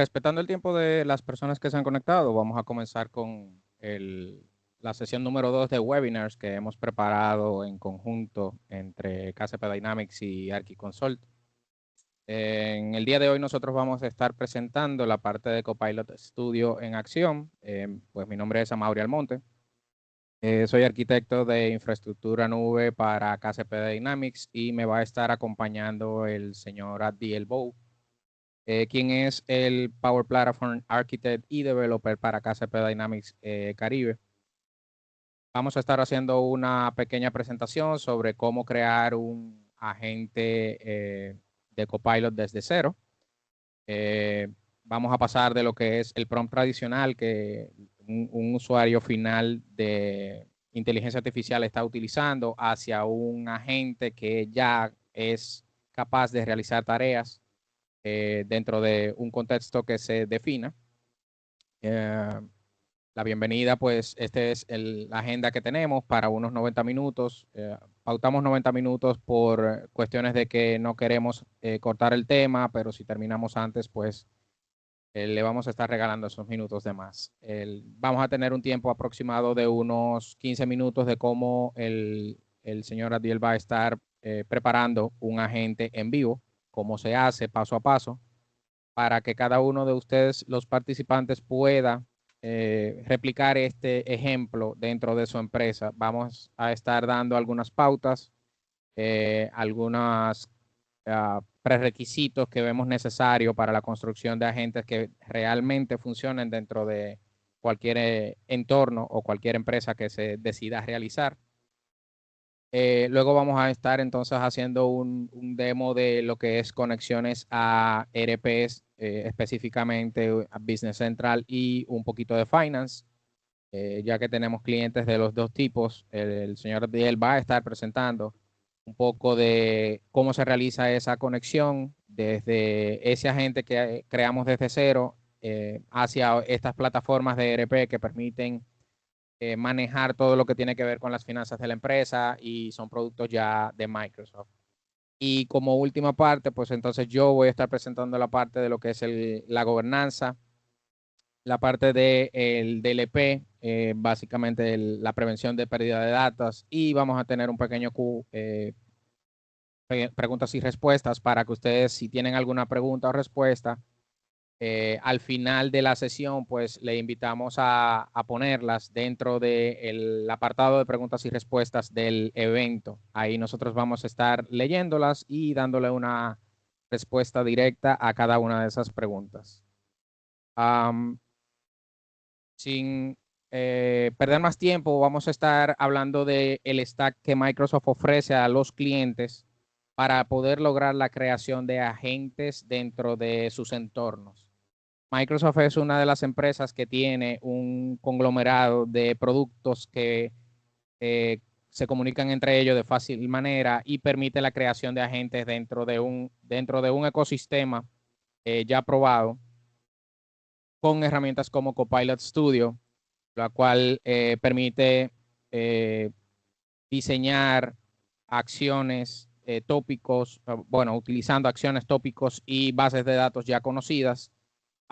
Respetando el tiempo de las personas que se han conectado, vamos a comenzar con la sesión número 2 de webinars que hemos preparado en conjunto entre KCP Dynamics y ArchiConsult. En el día de hoy nosotros vamos a estar presentando la parte de Copilot Studio en acción. Pues mi nombre es Amaury Almonte. Soy arquitecto de infraestructura nube para KCP Dynamics y me va a estar acompañando el señor Abdi Bow, quien es el Power Platform Architect y Developer para KCP Dynamics Caribe. Vamos a estar haciendo una pequeña presentación sobre cómo crear un agente de Copilot desde cero. Vamos a pasar de lo que es el prompt tradicional que un usuario final de inteligencia artificial está utilizando hacia un agente que ya es capaz de realizar tareas dentro de un contexto que se defina. La bienvenida, pues, esta es la agenda que tenemos para unos 90 minutos. Pautamos 90 minutos por cuestiones de que no queremos cortar el tema, pero si terminamos antes, pues le vamos a estar regalando esos minutos de más. Vamos a tener un tiempo aproximado de unos 15 minutos de cómo el señor Adiel va a estar preparando un agente en vivo, cómo se hace paso a paso, para que cada uno de ustedes, los participantes, pueda replicar este ejemplo dentro de su empresa. Vamos a estar dando algunas pautas, algunos prerequisitos que vemos necesarios para la construcción de agentes que realmente funcionen dentro de cualquier entorno o cualquier empresa que se decida realizar. Luego vamos a estar entonces haciendo un demo de lo que es conexiones a ERPs, específicamente a Business Central y un poquito de Finance, ya que tenemos clientes de los dos tipos. El señor Diel va a estar presentando un poco de cómo se realiza esa conexión desde ese agente que creamos desde cero hacia estas plataformas de ERP que permiten manejar todo lo que tiene que ver con las finanzas de la empresa y son productos ya de Microsoft. Y como última parte, pues entonces yo voy a estar presentando la parte de lo que es la gobernanza, la parte del DLP, básicamente la prevención de pérdida de datos, y vamos a tener un pequeño preguntas y respuestas para que ustedes, si tienen alguna pregunta o respuesta, al final de la sesión, pues le invitamos a ponerlas dentro del apartado de preguntas y respuestas del evento. Ahí nosotros vamos a estar leyéndolas y dándole una respuesta directa a cada una de esas preguntas. Sin perder más tiempo, vamos a estar hablando del stack que Microsoft ofrece a los clientes para poder lograr la creación de agentes dentro de sus entornos. Microsoft es una de las empresas que tiene un conglomerado de productos que se comunican entre ellos de fácil manera y permite la creación de agentes dentro de un ecosistema ya probado con herramientas como Copilot Studio, la cual permite eh, diseñar acciones, tópicos, bueno, utilizando acciones, tópicos y bases de datos ya conocidas,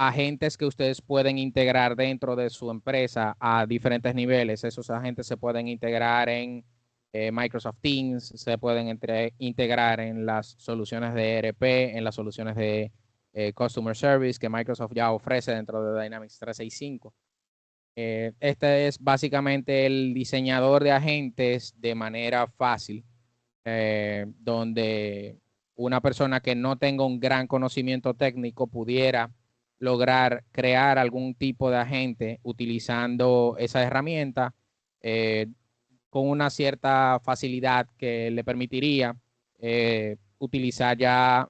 agentes que ustedes pueden integrar dentro de su empresa a diferentes niveles. Esos agentes se pueden integrar en Microsoft Teams, se pueden integrar en las soluciones de ERP, en las soluciones de Customer Service que Microsoft ya ofrece dentro de Dynamics 365. Este es básicamente el diseñador de agentes de manera fácil, donde una persona que no tenga un gran conocimiento técnico pudiera lograr crear algún tipo de agente utilizando esa herramienta con una cierta facilidad que le permitiría utilizar ya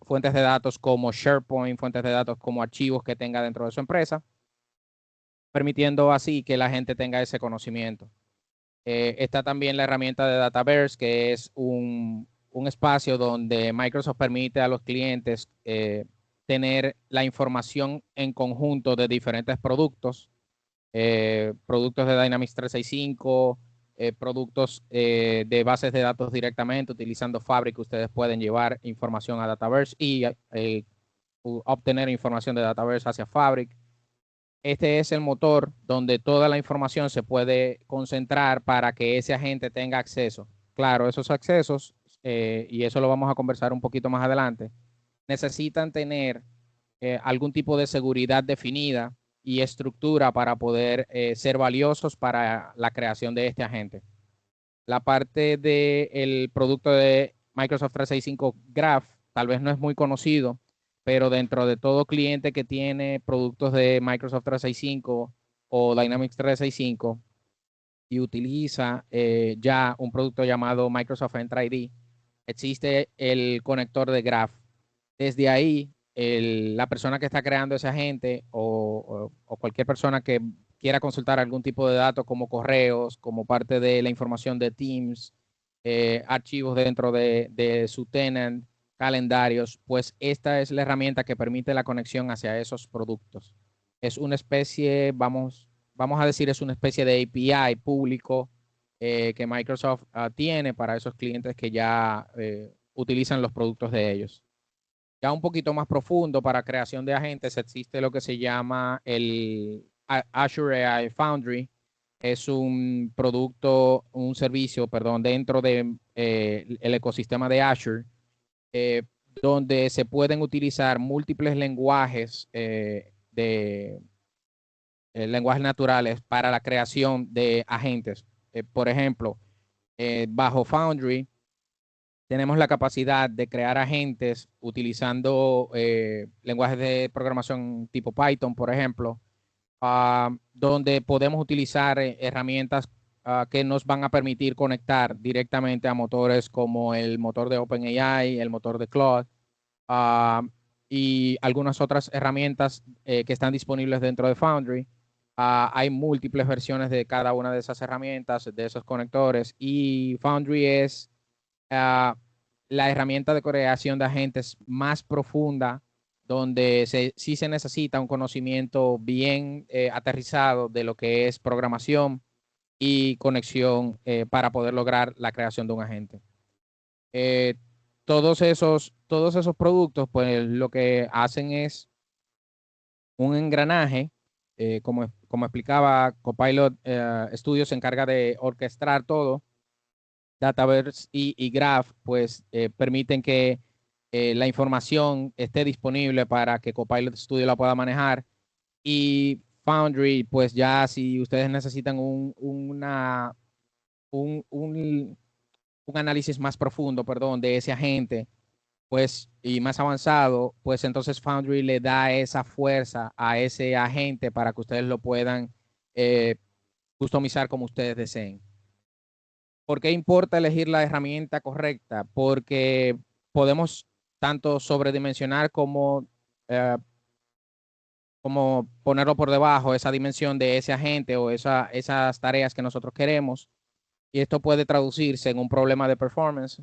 fuentes de datos como SharePoint, fuentes de datos como archivos que tenga dentro de su empresa, permitiendo así que la gente tenga ese conocimiento. Está también la herramienta de Dataverse, que es un espacio donde Microsoft permite a los clientes tener la información en conjunto de diferentes productos, productos de Dynamics 365, productos de bases de datos directamente, utilizando Fabric, ustedes pueden llevar información a Dataverse y obtener información de Dataverse hacia Fabric. Este es el motor donde toda la información se puede concentrar para que ese agente tenga acceso. Claro, esos accesos, y eso lo vamos a conversar un poquito más adelante, necesitan tener algún tipo de seguridad definida y estructura para poder ser valiosos para la creación de este agente. La parte del producto de Microsoft 365 Graph tal vez no es muy conocido, pero dentro de todo cliente que tiene productos de Microsoft 365 o Dynamics 365 y utiliza ya un producto llamado Microsoft Entra ID, existe el conector de Graph. Desde ahí, la persona que está creando ese agente o cualquier persona que quiera consultar algún tipo de datos como correos, como parte de la información de Teams, archivos dentro de su tenant, calendarios, pues esta es la herramienta que permite la conexión hacia esos productos. Es una especie, vamos a decir, es una especie de API público que Microsoft tiene para esos clientes que ya utilizan los productos de ellos. Ya un poquito más profundo para creación de agentes existe lo que se llama el Azure AI Foundry. Es un producto, un servicio, perdón, dentro de el ecosistema de Azure, eh, donde se pueden utilizar múltiples lenguajes de lenguajes naturales para la creación de agentes. Por ejemplo, bajo Foundry tenemos la capacidad de crear agentes utilizando lenguajes de programación tipo Python, por ejemplo, donde podemos utilizar herramientas que nos van a permitir conectar directamente a motores como el motor de OpenAI, el motor de Claude, uh, y algunas otras herramientas que están disponibles dentro de Foundry. Hay múltiples versiones de cada una de esas herramientas, de esos conectores, y Foundry es la herramienta de creación de agentes más profunda, donde sí se necesita un conocimiento bien aterrizado de lo que es programación y conexión para poder lograr la creación de un agente. Eh, todos esos productos, pues lo que hacen es un engranaje, como explicaba, Copilot Studio se encarga de orquestar todo. Dataverse y Graph, pues permiten que la información esté disponible para que Copilot Studio la pueda manejar. Y Foundry, pues ya si ustedes necesitan un análisis más profundo, perdón, de ese agente, pues, y más avanzado, pues entonces Foundry le da esa fuerza a ese agente para que ustedes lo puedan eh, customizar como ustedes deseen. ¿Por qué importa elegir la herramienta correcta? Porque podemos tanto sobredimensionar eh, como ponerlo por debajo, esa dimensión de ese agente o esas tareas que nosotros queremos. Y esto puede traducirse en un problema de performance,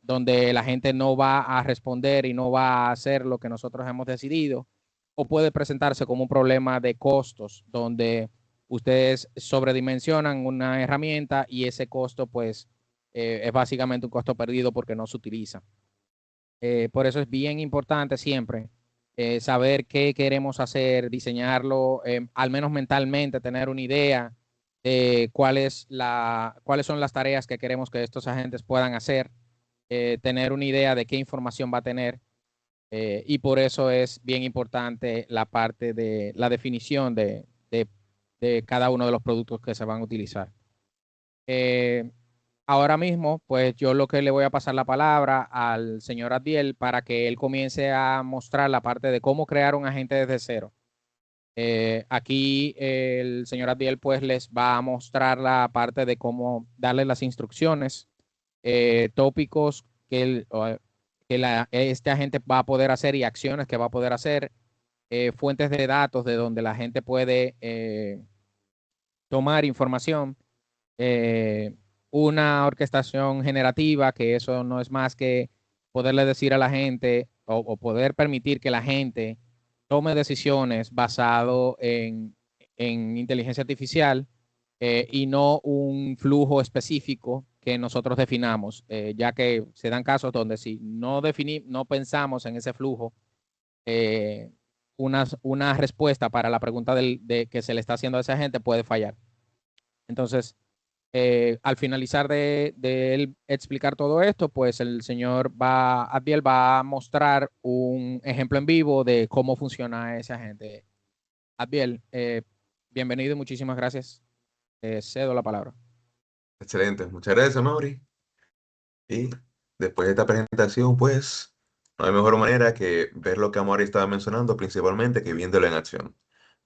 donde la gente no va a responder y no va a hacer lo que nosotros hemos decidido. O puede presentarse como un problema de costos, donde ustedes sobredimensionan una herramienta y ese costo, pues, es básicamente un costo perdido porque no se utiliza. Por eso es bien importante siempre saber qué queremos hacer, diseñarlo, al menos mentalmente, tener una idea de cuáles son las tareas que queremos que estos agentes puedan hacer, tener una idea de qué información va a tener. Y por eso es bien importante la parte de la definición de cada uno de los productos que se van a utilizar. Eh, Ahora mismo, pues yo lo que le voy a pasar la palabra al señor Adiel para que él comience a mostrar la parte de cómo crear un agente desde cero. Aquí el señor Adiel pues les va a mostrar la parte de cómo darle las instrucciones, tópicos este agente va a poder hacer y acciones que va a poder hacer, fuentes de datos de donde la gente puede tomar información, eh, una orquestación generativa, que eso no es más que poderle decir a la gente o poder permitir que la gente tome decisiones basado en inteligencia artificial y no un flujo específico que nosotros definamos, ya que se dan casos donde si no pensamos en ese flujo, eh, una respuesta para la pregunta de que se le está haciendo a ese agente puede fallar. Entonces, al finalizar de él explicar todo esto, pues el señor Abdiel va a mostrar un ejemplo en vivo de cómo funciona ese agente. Abdiel, bienvenido y muchísimas gracias. Cedo la palabra. Excelente, muchas gracias, Mauri. Y después de esta presentación, pues, no hay mejor manera que ver lo que Mauri estaba mencionando, principalmente que viéndolo en acción.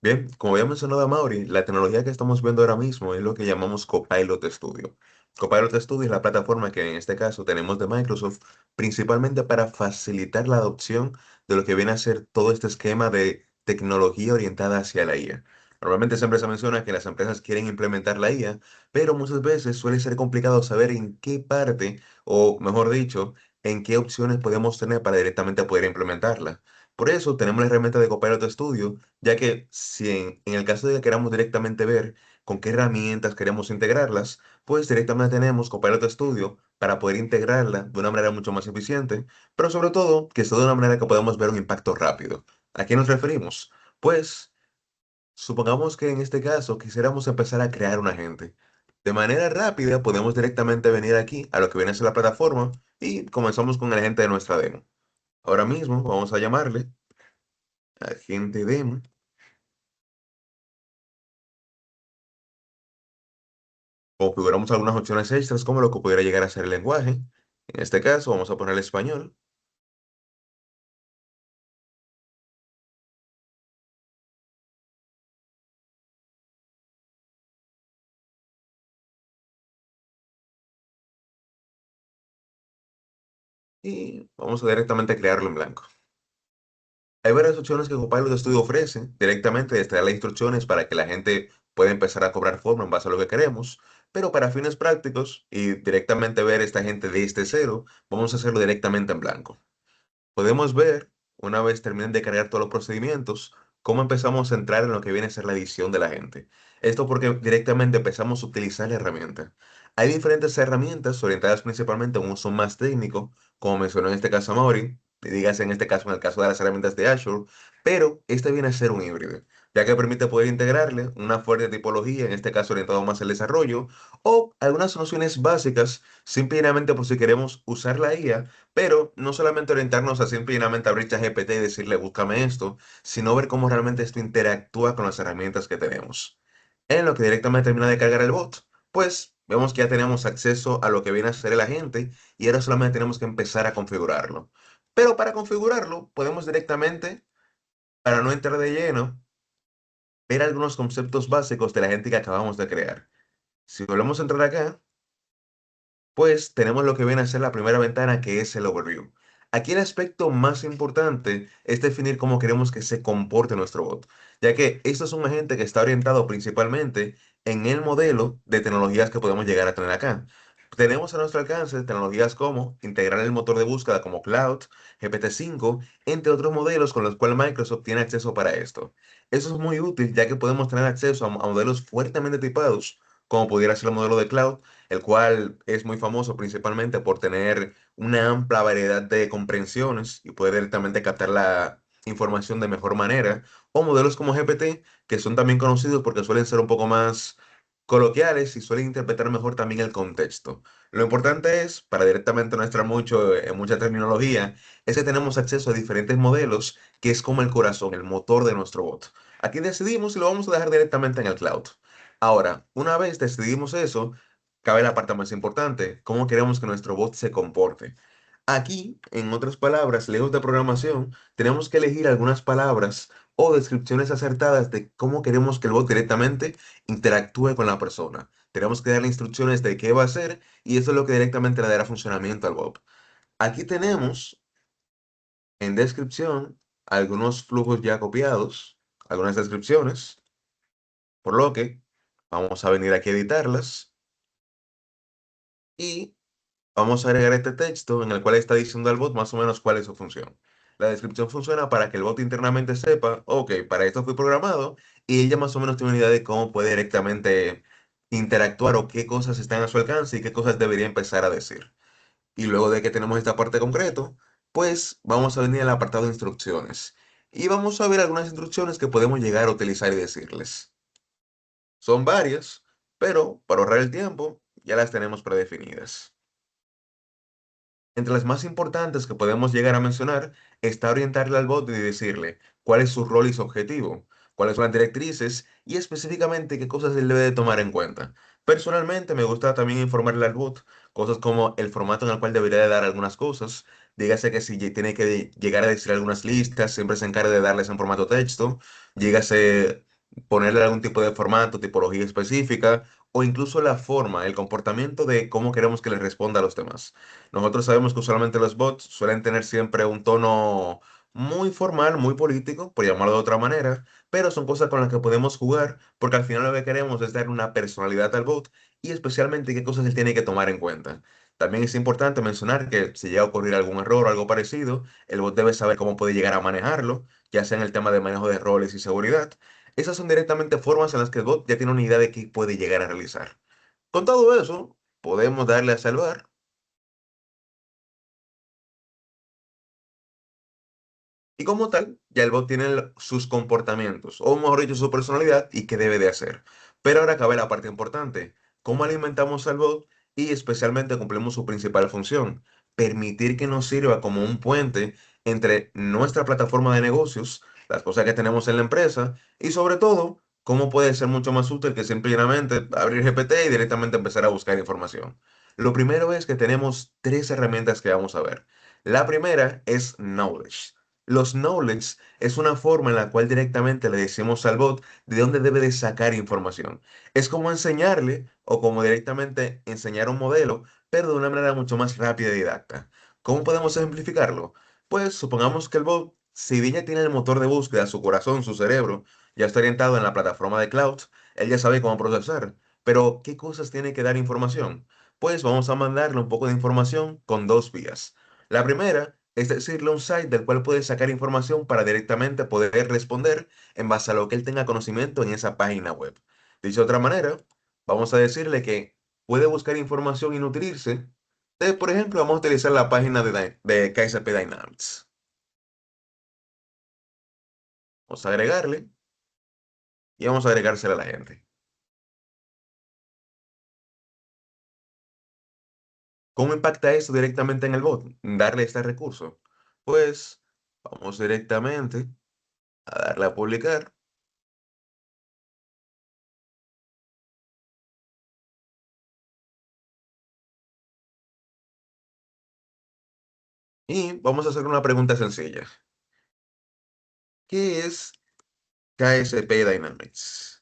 Bien, como había mencionado a Mauri, la tecnología que estamos viendo ahora mismo es lo que llamamos Copilot Studio. Copilot Studio es la plataforma que en este caso tenemos de Microsoft, principalmente para facilitar la adopción de lo que viene a ser todo este esquema de tecnología orientada hacia la IA. Normalmente siempre se menciona que las empresas quieren implementar la IA, pero muchas veces suele ser complicado saber en qué parte o mejor dicho, en qué opciones podemos tener para directamente poder implementarla. Por eso tenemos la herramienta de Copilot Studio, ya que si en el caso de que queramos directamente ver con qué herramientas queremos integrarlas, pues directamente tenemos Copilot Studio para poder integrarla de una manera mucho más eficiente, pero sobre todo que sea de una manera que podamos ver un impacto rápido. ¿A qué nos referimos? Pues supongamos que en este caso quisiéramos empezar a crear un agente. De manera rápida podemos directamente venir aquí a lo que viene a ser la plataforma y comenzamos con el agente de nuestra demo. Ahora mismo vamos a llamarle agente demo. Configuramos algunas opciones extras como lo que pudiera llegar a ser el lenguaje. En este caso vamos a poner el español. Y vamos a directamente crearlo en blanco. Hay varias opciones que Copilot Studio ofrece directamente desde las instrucciones para que la gente pueda empezar a cobrar forma en base a lo que queremos, pero para fines prácticos y directamente ver esta gente desde cero, vamos a hacerlo directamente en blanco. Podemos ver, una vez terminen de cargar todos los procedimientos, cómo empezamos a entrar en lo que viene a ser la edición de la gente. Esto porque directamente empezamos a utilizar la herramienta. Hay diferentes herramientas orientadas principalmente a un uso más técnico, como mencionó en este caso Mauri, y dígase en este caso, en el caso de las herramientas de Azure, pero este viene a ser un híbrido, ya que permite poder integrarle una fuerte tipología, en este caso orientado más al desarrollo, o algunas soluciones básicas, simplemente por si queremos usar la IA pero no solamente orientarnos a simplemente abrir ChatGPT y decirle búscame esto, sino ver cómo realmente esto interactúa con las herramientas que tenemos. En lo que directamente termina de cargar el bot, pues vemos que ya tenemos acceso a lo que viene a ser el agente y ahora solamente tenemos que empezar a configurarlo. Pero para configurarlo, podemos directamente, para no entrar de lleno, ver algunos conceptos básicos de la agente que acabamos de crear. Si volvemos a entrar acá, pues tenemos lo que viene a ser la primera ventana que es el overview. Aquí el aspecto más importante es definir cómo queremos que se comporte nuestro bot, ya que esto es un agente que está orientado principalmente en el modelo de tecnologías que podemos llegar a tener acá. Tenemos a nuestro alcance tecnologías como integrar el motor de búsqueda como Cloud, GPT-5, entre otros modelos con los cuales Microsoft tiene acceso para esto. Eso es muy útil ya que podemos tener acceso a modelos fuertemente tipados, como pudiera ser el modelo de Cloud, el cual es muy famoso principalmente por tener una amplia variedad de comprensiones y poder directamente captar la información de mejor manera, o modelos como GPT, que son también conocidos porque suelen ser un poco más coloquiales y suelen interpretar mejor también el contexto. Lo importante es, para directamente no entrar mucho en mucha terminología, es que tenemos acceso a diferentes modelos, que es como el corazón, el motor de nuestro bot. Aquí decidimos si lo vamos a dejar directamente en el cloud. Ahora, una vez decidimos eso, cabe la parte más importante, cómo queremos que nuestro bot se comporte. Aquí, en otras palabras, lejos de programación, tenemos que elegir algunas palabras o descripciones acertadas de cómo queremos que el bot directamente interactúe con la persona. Tenemos que darle instrucciones de qué va a hacer y eso es lo que directamente le dará funcionamiento al bot. Aquí tenemos en descripción algunos flujos ya copiados, algunas descripciones, por lo que vamos a venir aquí a editarlas y vamos a agregar este texto en el cual está diciendo al bot más o menos cuál es su función. La descripción funciona para que el bot internamente sepa, ok, para esto fui programado y ella más o menos tiene una idea de cómo puede directamente interactuar o qué cosas están a su alcance y qué cosas debería empezar a decir. Y luego de que tenemos esta parte concreto, pues vamos a venir al apartado de instrucciones. y vamos a ver algunas instrucciones que podemos llegar a utilizar y decirles. Son varias, pero para ahorrar el tiempo ya las tenemos predefinidas. Entre las más importantes que podemos llegar a mencionar está orientarle al bot y decirle cuál es su rol y su objetivo, cuáles son las directrices y específicamente qué cosas él debe de tomar en cuenta. Personalmente me gusta también informarle al bot cosas como el formato en el cual debería de dar algunas cosas. Dígase que si tiene que llegar a decir algunas listas, siempre se encarga de darles en formato texto. Dígase ponerle algún tipo de formato, tipología específica o incluso la forma, el comportamiento de cómo queremos que le responda a los demás. Nosotros sabemos que usualmente los bots suelen tener siempre un tono muy formal, muy político, por llamarlo de otra manera, pero son cosas con las que podemos jugar porque al final lo que queremos es dar una personalidad al bot y especialmente qué cosas él tiene que tomar en cuenta. También es importante mencionar que si llega a ocurrir algún error o algo parecido, el bot debe saber cómo puede llegar a manejarlo, ya sea en el tema de manejo de roles y seguridad. Esas son directamente formas en las que el bot ya tiene una idea de qué puede llegar a realizar. Con todo eso, podemos darle a salvar. Y como tal, ya el bot tiene sus comportamientos, o mejor dicho, su personalidad y qué debe de hacer. Pero ahora cabe la parte importante, cómo alimentamos al bot y especialmente cumplimos su principal función, permitir que nos sirva como un puente entre nuestra plataforma de negocios, las cosas que tenemos en la empresa y sobre todo, cómo puede ser mucho más útil que simplemente abrir GPT y directamente empezar a buscar información. Lo primero es que tenemos tres herramientas que vamos a ver. La primera es Knowledge. Los knowledge es una forma en la cual directamente le decimos al bot de dónde debe de sacar información. Es como enseñarle o como directamente enseñar un modelo, pero de una manera mucho más rápida y didacta. ¿Cómo podemos ejemplificarlo? Pues supongamos que el bot, si bien ya tiene el motor de búsqueda, su corazón, su cerebro, ya está orientado en la plataforma de cloud, él ya sabe cómo procesar. Pero, ¿qué cosas tiene que dar información? Pues vamos a mandarle un poco de información con dos vías. La primera es decirle un site del cual puede sacar información para directamente poder responder en base a lo que él tenga conocimiento en esa página web. Dicho de otra manera, vamos a decirle que puede buscar información y nutrirse de, por ejemplo, vamos a utilizar la página de KSP Dynamics. Vamos a agregarle y vamos a agregársela a la gente. ¿Cómo impacta esto directamente en el bot? Darle este recurso. Pues vamos directamente a darle a publicar. Y vamos a hacer una pregunta sencilla. ¿Qué es KSP Dynamics?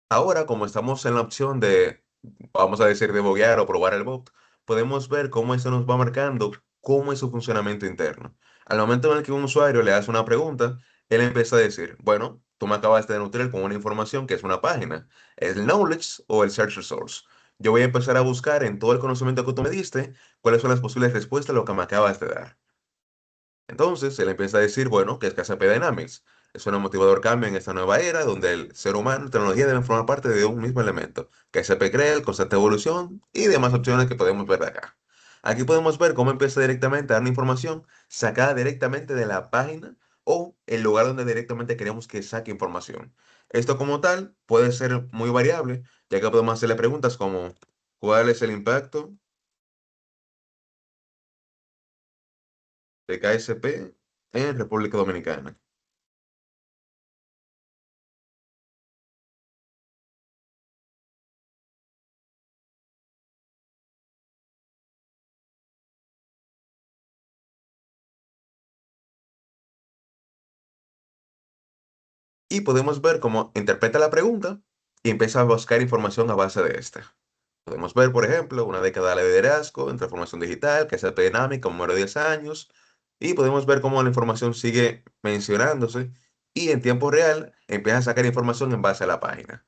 Ahora, como estamos en la opción de, vamos a decir, deboguear o probar el bot, podemos ver cómo esto nos va marcando cómo es su funcionamiento interno. Al momento en el que un usuario le hace una pregunta, él empieza a decir, bueno, tú me acabas de nutrir con una información que es una página, es el knowledge o el search resource. Yo voy a empezar a buscar en todo el conocimiento que tú me diste cuáles son las posibles respuestas a lo que me acabas de dar. Entonces, él empieza a decir, bueno, que es KCP Dynamics. Es un motivador cambio en esta nueva era donde el ser humano y tecnología deben formar parte de un mismo elemento. KCP crea el constante evolución y demás opciones que podemos ver de acá. Aquí podemos ver cómo empieza directamente a dar información sacada directamente de la página o el lugar donde directamente queremos que saque información. Esto como tal puede ser muy variable, ya que podemos hacerle preguntas como ¿cuál es el impacto de KSP en República Dominicana? Y podemos ver cómo interpreta la pregunta y empieza a buscar información a base de esta. Podemos ver, por ejemplo, una década de liderazgo en transformación digital, que es el dinámica, un número de 10 años, y podemos ver cómo la información sigue mencionándose y en tiempo real empieza a sacar información en base a la página.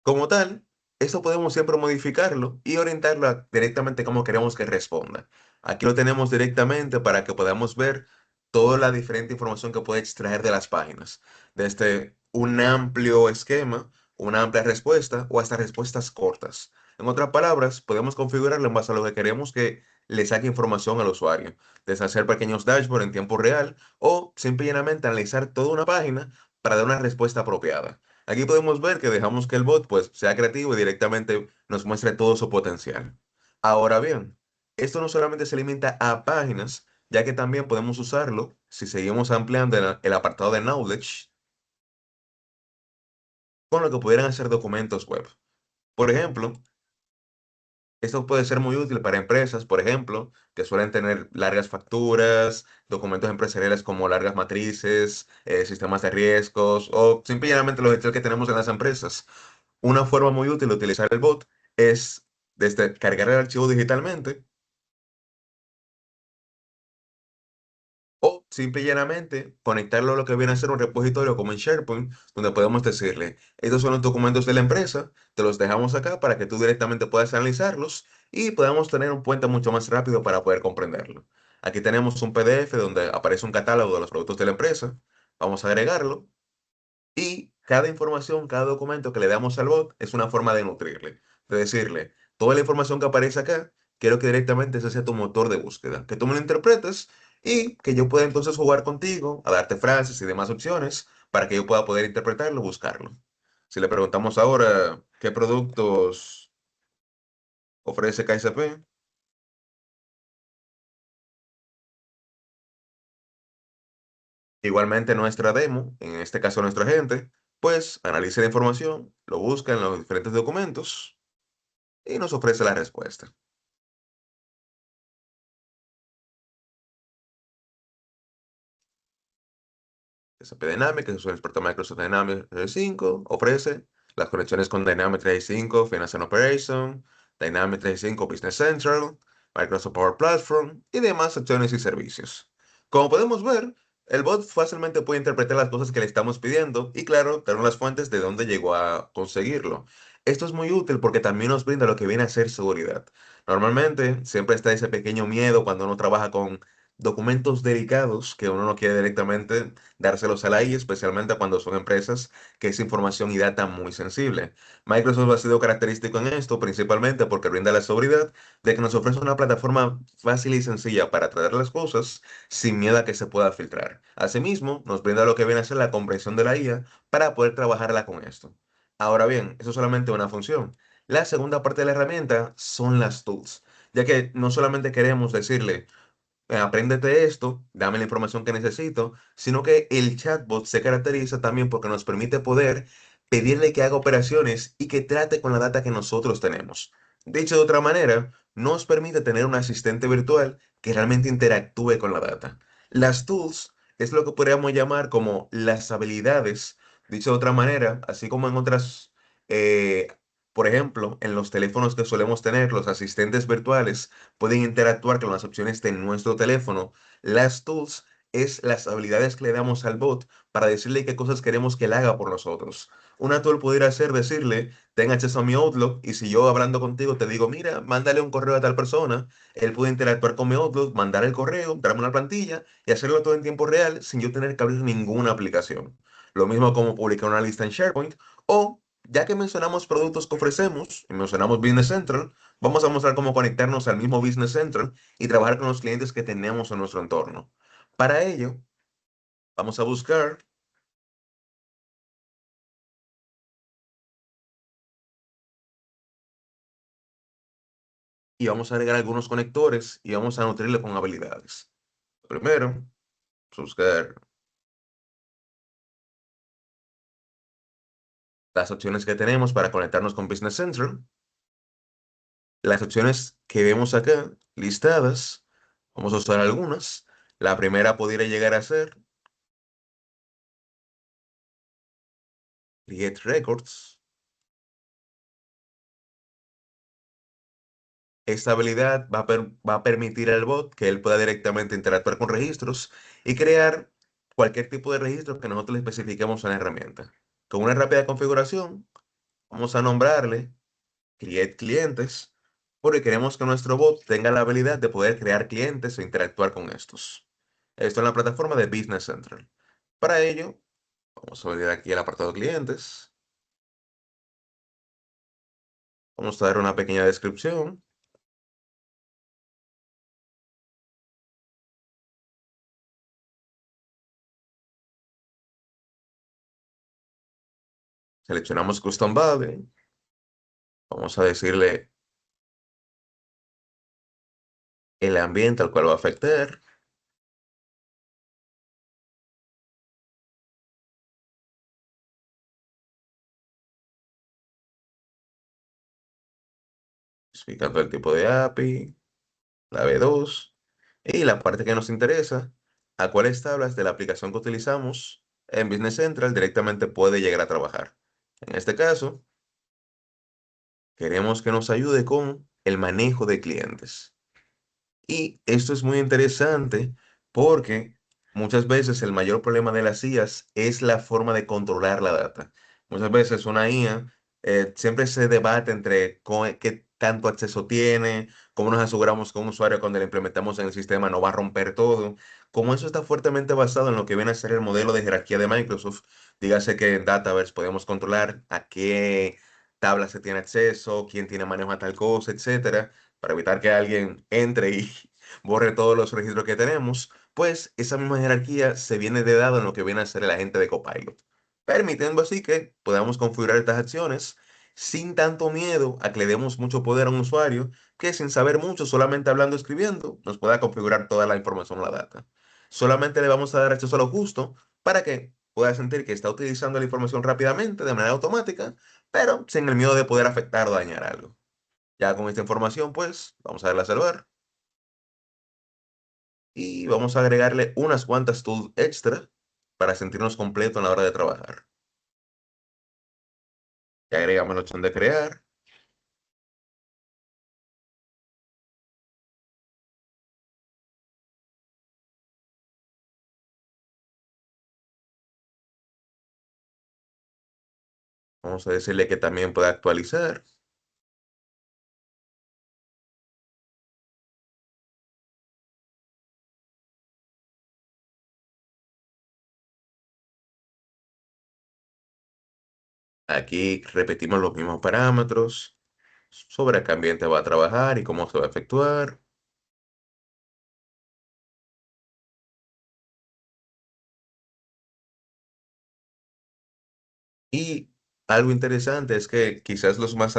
Como tal, esto podemos siempre modificarlo y orientarlo directamente como queremos que responda. Aquí lo tenemos directamente para que podamos ver toda la diferente información que puede extraer de las páginas, desde un amplio esquema, una amplia respuesta o hasta respuestas cortas. En otras palabras, podemos configurarlo en base a lo que queremos que le saque información al usuario, desde hacer pequeños dashboards en tiempo real o simple y llanamente analizar toda una página para dar una respuesta apropiada. Aquí podemos ver que dejamos que el bot pues sea creativo y directamente nos muestre todo su potencial. Ahora bien, esto no solamente se limita a páginas, ya que también podemos usarlo si seguimos ampliando el apartado de Knowledge con lo que pudieran hacer documentos web. Por ejemplo, esto puede ser muy útil para empresas, por ejemplo, que suelen tener largas facturas, documentos empresariales como largas matrices, sistemas de riesgos o simplemente los Excel que tenemos en las empresas. Una forma muy útil de utilizar el bot es desde cargar el archivo digitalmente o simple y llanamente conectarlo a lo que viene a ser un repositorio como en SharePoint, donde podemos decirle, estos son los documentos de la empresa, te los dejamos acá para que tú directamente puedas analizarlos y podamos tener un puente mucho más rápido para poder comprenderlo. Aquí tenemos un PDF donde aparece un catálogo de los productos de la empresa, vamos a agregarlo y cada información, cada documento que le damos al bot es una forma de nutrirle, de decirle, toda la información que aparece acá, quiero que directamente ese sea tu motor de búsqueda, que tú me lo interpretes y que yo pueda entonces jugar contigo, a darte frases y demás opciones para que yo pueda poder interpretarlo, buscarlo. Si le preguntamos ahora qué productos ofrece KSP, igualmente nuestra demo, en este caso nuestro agente, pues analiza la información, lo busca en los diferentes documentos y nos ofrece la respuesta. SAP Dynamics, que es un experto Microsoft Dynamics 365, ofrece las conexiones con Dynamics 365, Finance and Operation, Dynamics 365 Business Central, Microsoft Power Platform y demás opciones y servicios. Como podemos ver, el bot fácilmente puede interpretar las cosas que le estamos pidiendo y, claro, darnos las fuentes de dónde llegó a conseguirlo. Esto es muy útil porque también nos brinda lo que viene a ser seguridad. Normalmente siempre está ese pequeño miedo cuando uno trabaja con documentos delicados que uno no quiere directamente dárselos a la IA, especialmente cuando son empresas que es información y data muy sensible. Microsoft ha sido característico en esto, principalmente porque brinda la seguridad de que nos ofrece una plataforma fácil y sencilla para tratar las cosas sin miedo a que se pueda filtrar. Asimismo, nos brinda lo que viene a ser la comprensión de la IA para poder trabajarla con esto. Ahora bien, eso es solamente una función. La segunda parte de la herramienta son las tools, ya que no solamente queremos decirle, apréndete esto, dame la información que necesito, sino que el chatbot se caracteriza también porque nos permite poder pedirle que haga operaciones y que trate con la data que nosotros tenemos. Dicho de otra manera, nos permite tener un asistente virtual que realmente interactúe con la data. Las tools es lo que podríamos llamar como las habilidades. Dicho de otra manera, así como en otras, eh, por ejemplo, en los teléfonos que solemos tener, los asistentes virtuales, pueden interactuar con las opciones de nuestro teléfono. Las tools es las habilidades que le damos al bot para decirle qué cosas queremos que él haga por nosotros. Una tool pudiera ser decirle, ten acceso a mi Outlook y si yo hablando contigo te digo, mira, mándale un correo a tal persona, él puede interactuar con mi Outlook, mandar el correo, darme una plantilla y hacerlo todo en tiempo real sin yo tener que abrir ninguna aplicación. Lo mismo como publicar una lista en SharePoint o, ya que mencionamos productos que ofrecemos y mencionamos Business Central, vamos a mostrar cómo conectarnos al mismo Business Central y trabajar con los clientes que tenemos en nuestro entorno. Para ello, vamos a buscar y vamos a agregar algunos conectores y vamos a nutrirle con habilidades. Primero, vamos a buscar las opciones que tenemos para conectarnos con Business Central. Las opciones que vemos acá listadas, vamos a usar algunas. La primera podría llegar a ser Create Records. Esta habilidad va a permitir al bot que él pueda directamente interactuar con registros y crear cualquier tipo de registro que nosotros le especifiquemos en la herramienta. Con una rápida configuración, vamos a nombrarle Create Clientes, porque queremos que nuestro bot tenga la habilidad de poder crear clientes e interactuar con estos. Esto en la plataforma de Business Central. Para ello, vamos a abrir aquí el apartado clientes. Vamos a dar una pequeña descripción. Seleccionamos Custom Body. Vamos a decirle el ambiente al cual va a afectar. Explicando el tipo de API, la V2 y la parte que nos interesa, a cuáles tablas de la aplicación que utilizamos en Business Central directamente puede llegar a trabajar. En este caso, queremos que nos ayude con el manejo de clientes. Y esto es muy interesante porque muchas veces el mayor problema de las IAs es la forma de controlar la data. Muchas veces una IA siempre se debate entre qué tanto acceso tiene, cómo nos aseguramos que un usuario cuando lo implementamos en el sistema no va a romper todo. Como eso está fuertemente basado en lo que viene a ser el modelo de jerarquía de Microsoft, dígase que en Dataverse podemos controlar a qué tabla se tiene acceso, quién tiene manejo a tal cosa, etcétera, para evitar que alguien entre y borre todos los registros que tenemos, pues esa misma jerarquía se viene de dado en lo que viene a ser el agente de Copilot, permitiendo así que podamos configurar estas acciones sin tanto miedo a que le demos mucho poder a un usuario que sin saber mucho, solamente hablando, escribiendo, nos pueda configurar toda la información o la data. Solamente le vamos a dar acceso a lo justo para que pueda sentir que está utilizando la información rápidamente, de manera automática, pero sin el miedo de poder afectar o dañar algo. Ya con esta información, pues, vamos a darle a salvar y vamos a agregarle unas cuantas tools extra para sentirnos completos a la hora de trabajar. Ya agregamos la opción de crear. Vamos a decirle que también puede actualizar. Aquí repetimos los mismos parámetros sobre qué ambiente va a trabajar y cómo se va a efectuar. Y algo interesante es que quizás los más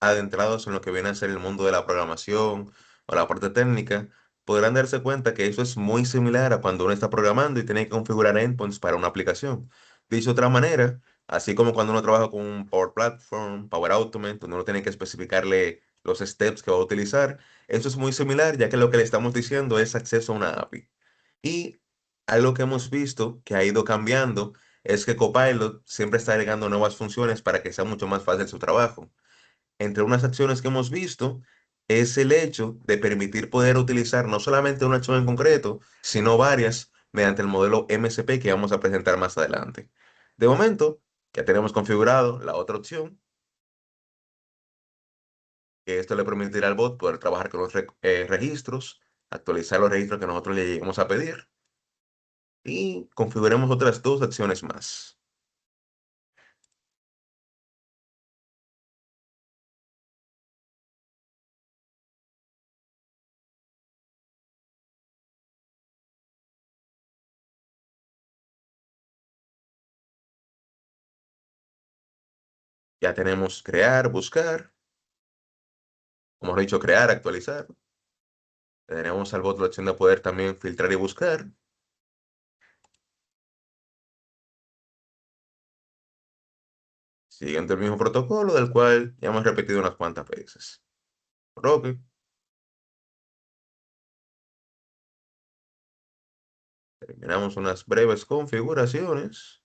adentrados en lo que viene a ser el mundo de la programación o la parte técnica, podrán darse cuenta que eso es muy similar a cuando uno está programando y tiene que configurar endpoints para una aplicación. Dicho de otra manera, así como cuando uno trabaja con un Power Platform, Power Automate, donde uno tiene que especificarle los steps que va a utilizar, eso es muy similar, ya que lo que le estamos diciendo es acceso a una API. Y algo que hemos visto que ha ido cambiando es que Copilot siempre está agregando nuevas funciones para que sea mucho más fácil su trabajo. Entre unas acciones que hemos visto es el hecho de permitir poder utilizar no solamente una acción en concreto, sino varias mediante el modelo MCP que vamos a presentar más adelante. De momento, ya tenemos configurado la otra opción, que esto le permitirá al bot poder trabajar con los registros, actualizar los registros que nosotros le lleguemos a pedir y configuremos otras dos acciones más. Ya tenemos crear, buscar, como hemos dicho, crear, actualizar. Tenemos al bot la opción de poder también filtrar y buscar. Siguiendo el mismo protocolo del cual ya hemos repetido unas cuantas veces. Ok, terminamos unas breves configuraciones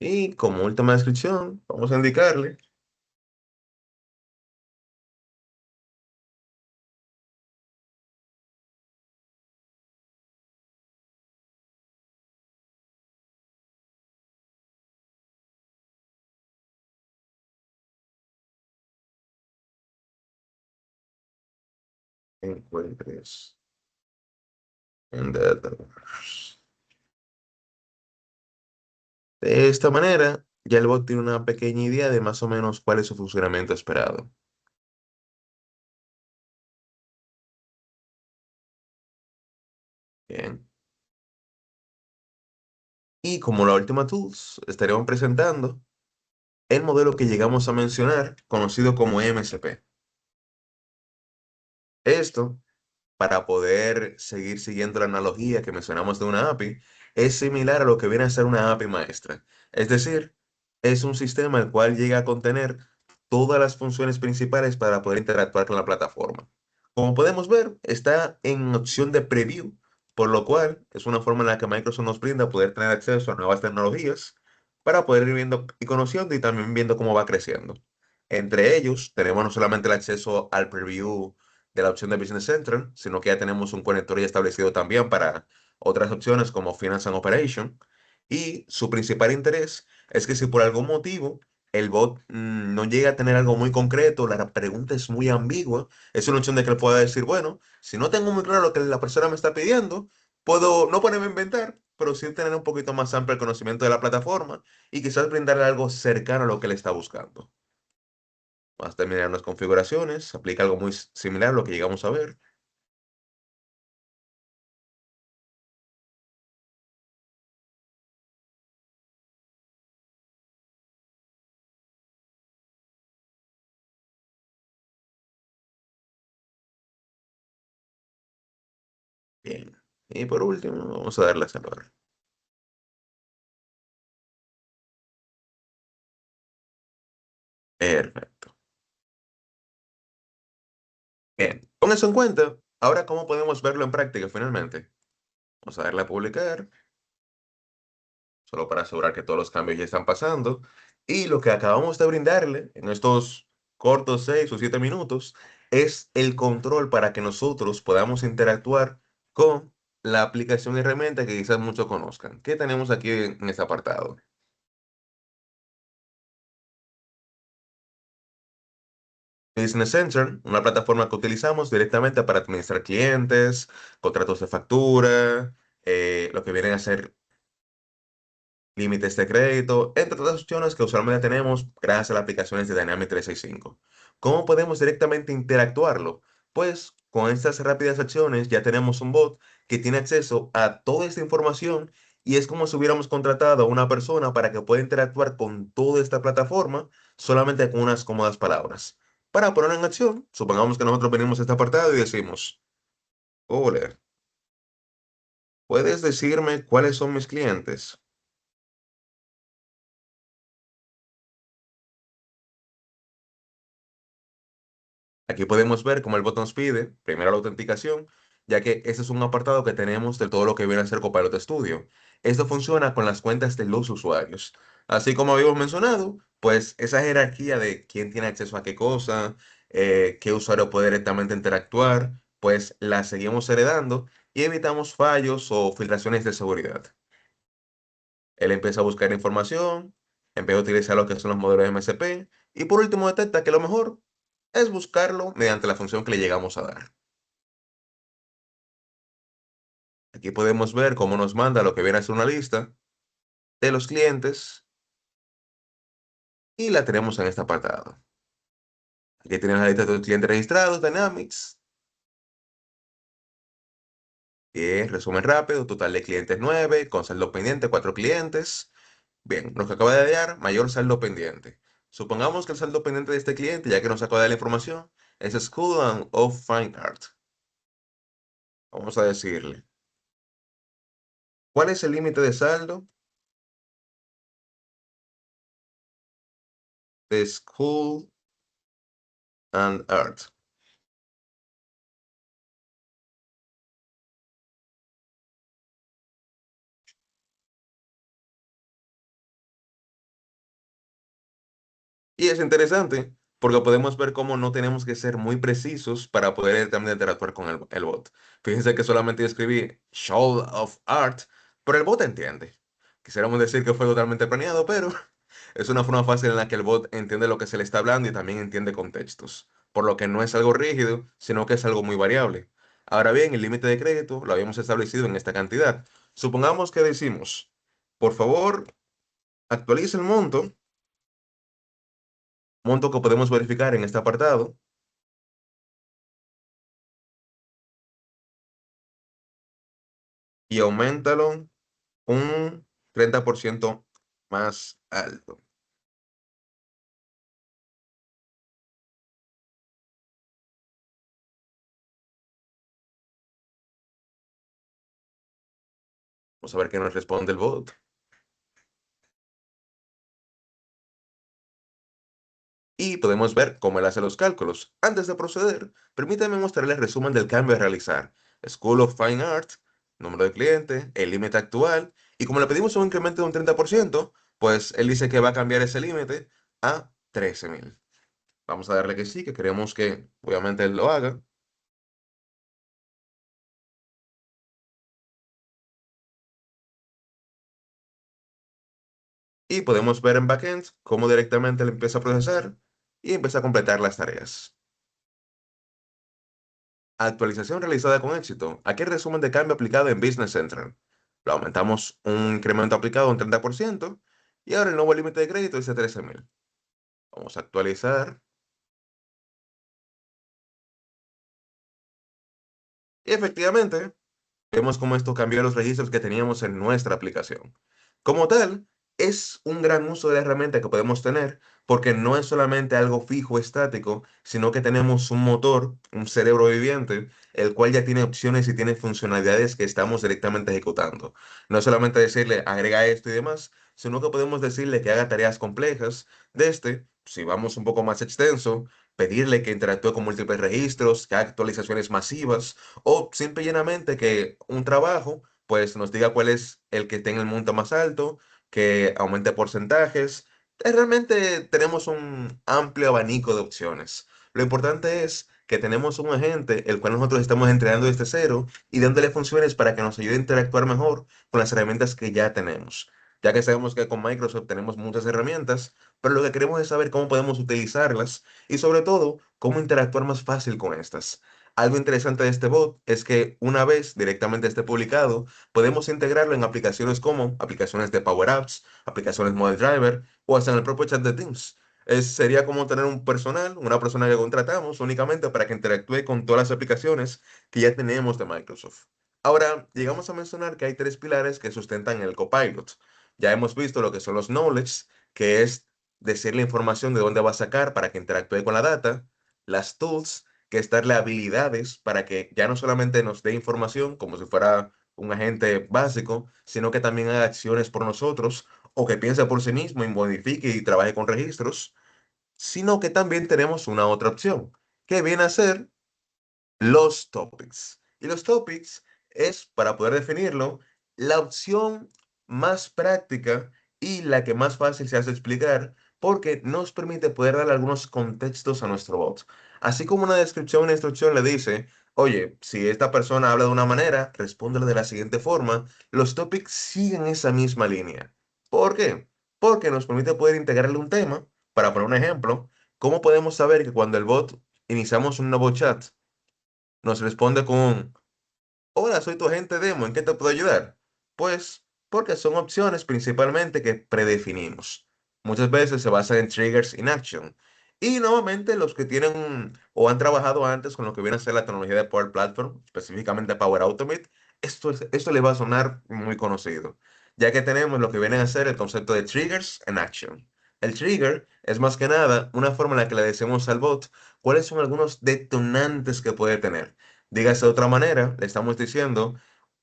y como última descripción vamos a indicarle que encuentres en Dataverse. De esta manera, ya el bot tiene una pequeña idea de más o menos cuál es su funcionamiento esperado. Bien. Y como la última tools, estaremos presentando el modelo que llegamos a mencionar, conocido como MSP. Esto, para poder seguir siguiendo la analogía que mencionamos de una API, es similar a lo que viene a ser una API maestra. Es decir, es un sistema el cual llega a contener todas las funciones principales para poder interactuar con la plataforma. Como podemos ver, está en opción de preview, por lo cual es una forma en la que Microsoft nos brinda poder tener acceso a nuevas tecnologías para poder ir viendo y conociendo y también viendo cómo va creciendo. Entre ellos, tenemos no solamente el acceso al preview de la opción de Business Central, sino que ya tenemos un conector ya establecido también para otras opciones como Finance and Operation. Y su principal interés es que si por algún motivo el bot no llega a tener algo muy concreto, la pregunta es muy ambigua, es una opción de que él pueda decir, bueno, si no tengo muy claro lo que la persona me está pidiendo, puedo no ponerme a inventar, pero sí tener un poquito más amplio el conocimiento de la plataforma y quizás brindarle algo cercano a lo que él está buscando. Vamos a terminar las configuraciones, aplica algo muy similar a lo que llegamos a ver. Bien. Y por último, vamos a darle a salvar. Perfecto. Bien. Con eso en cuenta, ahora cómo podemos verlo en práctica finalmente. Vamos a darle a publicar, solo para asegurar que todos los cambios ya están pasando. Y lo que acabamos de brindarle en estos cortos 6 o 7 minutos es el control para que nosotros podamos interactuar con la aplicación y herramienta que quizás muchos conozcan. ¿Qué tenemos aquí en este apartado? Business Central, una plataforma que utilizamos directamente para administrar clientes, contratos de factura, lo que vienen a ser límites de crédito, entre otras opciones que usualmente tenemos gracias a las aplicaciones de Dynamics 365. ¿Cómo podemos directamente interactuarlo? Pues con estas rápidas acciones ya tenemos un bot que tiene acceso a toda esta información y es como si hubiéramos contratado a una persona para que pueda interactuar con toda esta plataforma solamente con unas cómodas palabras. Para ponerlo en acción, supongamos que nosotros venimos a este apartado y decimos, hola, ¿puedes decirme cuáles son mis clientes? Aquí podemos ver cómo el bot nos pide primero la autenticación, ya que ese es un apartado que tenemos de todo lo que viene a ser Copilot Studio. Esto funciona con las cuentas de los usuarios. Así como habíamos mencionado, pues esa jerarquía de quién tiene acceso a qué cosa, qué usuario puede directamente interactuar, pues la seguimos heredando y evitamos fallos o filtraciones de seguridad. Él empieza a buscar información, empieza a utilizar lo que son los modelos MSP y por último detecta que lo mejor es buscarlo mediante la función que le llegamos a dar. Aquí podemos ver cómo nos manda lo que viene a ser una lista de los clientes y la tenemos en este apartado. Aquí tenemos la lista de los clientes registrados, Dynamics, y resumen rápido, total de clientes 9, con saldo pendiente 4 clientes. Bien, nos acaba de dar mayor saldo pendiente. Supongamos que el saldo pendiente de este cliente, ya que nos acaba de dar la información, es School and of Fine Art. Vamos a decirle, ¿cuál es el límite de saldo de School and Art? Y es interesante porque podemos ver cómo no tenemos que ser muy precisos para poder también interactuar con el bot. Fíjense que solamente yo escribí Show of Art, pero el bot entiende. Quisiéramos decir que fue totalmente planeado, pero es una forma fácil en la que el bot entiende lo que se le está hablando y también entiende contextos. Por lo que no es algo rígido, sino que es algo muy variable. Ahora bien, el límite de crédito lo habíamos establecido en esta cantidad. Supongamos que decimos, por favor, Actualiza el monto que podemos verificar en este apartado, y auméntalo un 30% más alto. Vamos a ver qué nos responde el bot. Y podemos ver cómo él hace los cálculos. Antes de proceder, permítame mostrarle el resumen del cambio a realizar. School of Fine Art, número de cliente, el límite actual, y como le pedimos un incremento de un 30%, pues él dice que va a cambiar ese límite a 13.000. Vamos a darle que sí, que queremos que obviamente él lo haga. Y podemos ver en backend cómo directamente él empieza a procesar y empieza a completar las tareas. Actualización realizada con éxito. Aquí el resumen de cambio aplicado en Business Central. Lo aumentamos un incremento aplicado un 30% y ahora el nuevo límite de crédito es de 13.000. Vamos a actualizar y efectivamente vemos cómo esto cambió los registros que teníamos en nuestra aplicación. Como tal, es un gran uso de la herramienta que podemos tener porque no es solamente algo fijo, estático, sino que tenemos un motor, un cerebro viviente, el cual ya tiene opciones y tiene funcionalidades que estamos directamente ejecutando. No es solamente decirle agrega esto y demás, sino que podemos decirle que haga tareas complejas. De este, si vamos un poco más extenso, pedirle que interactúe con múltiples registros, que haga actualizaciones masivas o simple y llanamente que un trabajo, pues nos diga cuál es el que tenga el monto más alto, que aumente porcentajes. Realmente tenemos un amplio abanico de opciones. Lo importante es que tenemos un agente el cual nosotros estamos entrenando desde cero y dándole funciones para que nos ayude a interactuar mejor con las herramientas que ya tenemos. Ya que sabemos que con Microsoft tenemos muchas herramientas, pero lo que queremos es saber cómo podemos utilizarlas y sobre todo cómo interactuar más fácil con estas. Algo interesante de este bot es que una vez directamente esté publicado, podemos integrarlo en aplicaciones como aplicaciones de Power Apps, aplicaciones Model Driver o hasta en el propio chat de Teams. Sería como tener un personal, una persona que contratamos únicamente para que interactúe con todas las aplicaciones que ya tenemos de Microsoft. Ahora, llegamos a mencionar que hay tres pilares que sustentan el Copilot. Ya hemos visto lo que son los knowledge, que es decirle información de dónde va a sacar para que interactúe con la data, las tools, que es darle habilidades para que ya no solamente nos dé información como si fuera un agente básico, sino que también haga acciones por nosotros o que piense por sí mismo y modifique y trabaje con registros, sino que también tenemos una otra opción, que viene a ser los topics. Y los topics es, para poder definirlo, la opción más práctica y la que más fácil se hace explicar porque nos permite poder dar algunos contextos a nuestro bot. Así como una descripción, una instrucción le dice, oye, si esta persona habla de una manera, respóndele de la siguiente forma. Los topics siguen esa misma línea. ¿Por qué? Porque nos permite poder integrarle un tema. Para poner un ejemplo, ¿cómo podemos saber que cuando el bot iniciamos un nuevo chat, nos responde con un, hola, soy tu agente demo, ¿en qué te puedo ayudar? Pues porque son opciones principalmente que predefinimos. Muchas veces se basan en triggers in action. Y nuevamente los que tienen o han trabajado antes con lo que viene a ser la tecnología de Power Platform, específicamente Power Automate, esto les va a sonar muy conocido, ya que tenemos lo que viene a ser el concepto de triggers in action. El trigger es más que nada una forma en la que le decimos al bot cuáles son algunos detonantes que puede tener. Dígase de otra manera, le estamos diciendo,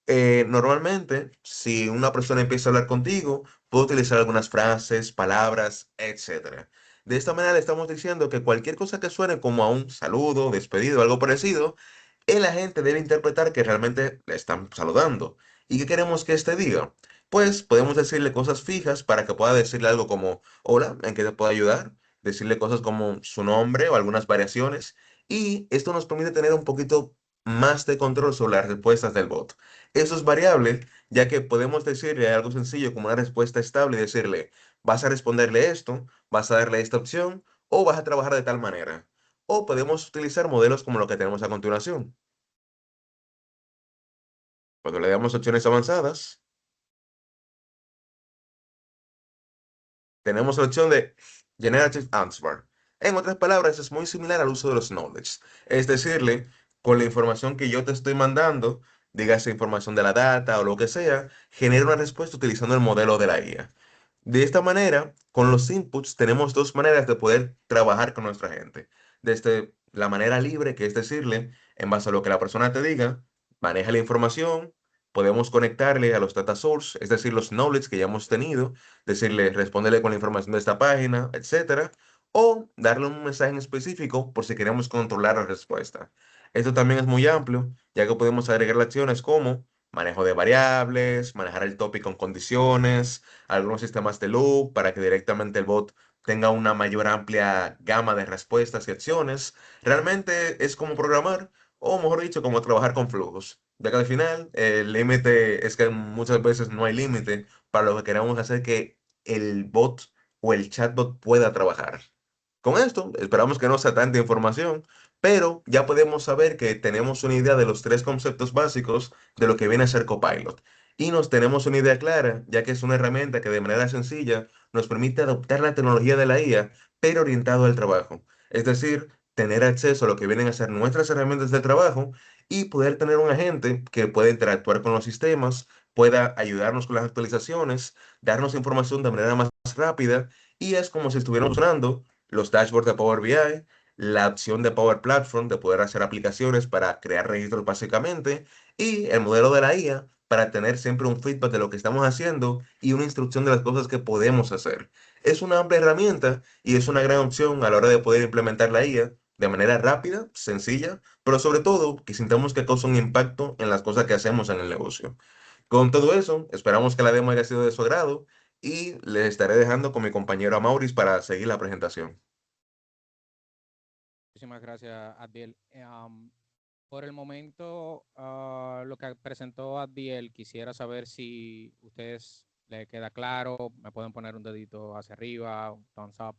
normalmente, si una persona empieza a hablar contigo, puede utilizar algunas frases, palabras, etcétera. De esta manera le estamos diciendo que cualquier cosa que suene como a un saludo, despedido, algo parecido, el agente debe interpretar que realmente le están saludando. ¿Y qué queremos que éste diga? Pues podemos decirle cosas fijas para que pueda decirle algo como, hola, ¿en qué te puedo ayudar? Decirle cosas como su nombre o algunas variaciones. Y esto nos permite tener un poquito más de control sobre las respuestas del bot. Eso es variable, ya que podemos decirle algo sencillo como una respuesta estable y decirle, vas a responderle esto, vas a darle esta opción o vas a trabajar de tal manera. O podemos utilizar modelos como lo que tenemos a continuación. Cuando le damos opciones avanzadas, tenemos la opción de Generative Answer. En otras palabras, es muy similar al uso de los knowledge. Es decirle, con la información que yo te estoy mandando, dígase información de la data o lo que sea, genera una respuesta utilizando el modelo de la IA. De esta manera, con los inputs tenemos dos maneras de poder trabajar con nuestra gente. Desde la manera libre, que es decirle, en base a lo que la persona te diga, maneja la información, podemos conectarle a los data source, es decir, los knowledge que ya hemos tenido, decirle, respóndele con la información de esta página, etcétera, o darle un mensaje en específico por si queremos controlar la respuesta. Esto también es muy amplio, ya que podemos agregar acciones como manejo de variables, manejar el topic con condiciones, algunos sistemas de loop para que directamente el bot tenga una mayor amplia gama de respuestas y acciones. Realmente es como programar, o mejor dicho, como trabajar con flujos. Ya que al final el límite es que muchas veces no hay límite para lo que queremos hacer que el bot o el chatbot pueda trabajar. Con esto, esperamos que no sea tanta información, pero ya podemos saber que tenemos una idea de los tres conceptos básicos de lo que viene a ser Copilot. Y nos tenemos una idea clara, ya que es una herramienta que de manera sencilla nos permite adoptar la tecnología de la IA, pero orientado al trabajo. Es decir, tener acceso a lo que vienen a ser nuestras herramientas de trabajo y poder tener un agente que pueda interactuar con los sistemas, pueda ayudarnos con las actualizaciones, darnos información de manera más rápida y es como si estuviéramos usando los dashboards de Power BI, la opción de Power Platform de poder hacer aplicaciones para crear registros básicamente y el modelo de la IA para tener siempre un feedback de lo que estamos haciendo y una instrucción de las cosas que podemos hacer. Es una amplia herramienta y es una gran opción a la hora de poder implementar la IA de manera rápida, sencilla, pero sobre todo que sintamos que causa un impacto en las cosas que hacemos en el negocio. Con todo eso, esperamos que la demo haya sido de su agrado y les estaré dejando con mi compañero Maurice para seguir la presentación. Muchísimas gracias, Adbiel. Por el momento, lo que presentó Adbiel, quisiera saber si a ustedes le queda claro, me pueden poner un dedito hacia arriba, un thumbs up,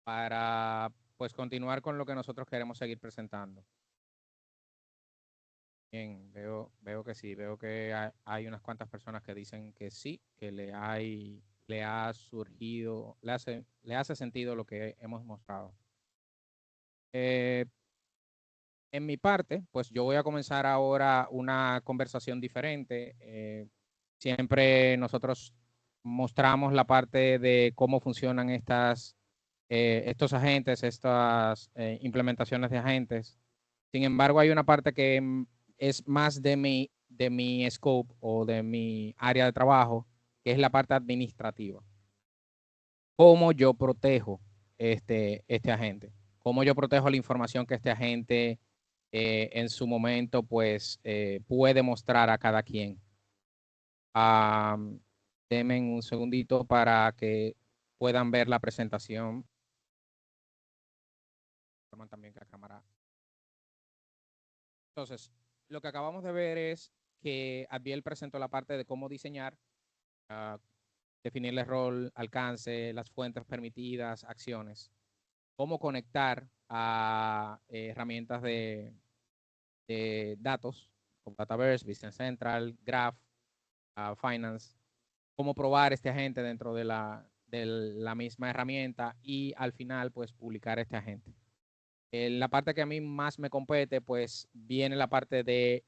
para pues continuar con lo que nosotros queremos seguir presentando. Bien, veo que sí, veo que hay unas cuantas personas que dicen que sí, que le ha surgido, le hace sentido lo que hemos mostrado. Eh, en mi parte, pues yo voy a comenzar ahora una conversación diferente. Siempre nosotros mostramos la parte de cómo funcionan estos agentes, estas implementaciones de agentes. Sin embargo, hay una parte que es más de mi scope o de mi área de trabajo, que es la parte administrativa. ¿Cómo yo protejo este agente? ¿Cómo yo protejo la información que este agente en su momento pues puede mostrar a cada quien? Denme un segundito para que puedan ver la presentación. También que la cámara. Entonces, lo que acabamos de ver es que Adbiel presentó la parte de cómo diseñar, uh, definirle rol, alcance, las fuentes permitidas, acciones, cómo conectar a herramientas de datos, como Dataverse, Business Central, Graph, Finance, cómo probar este agente dentro de la misma herramienta y al final, pues, publicar este agente. La parte que a mí más me compete, pues, viene la parte de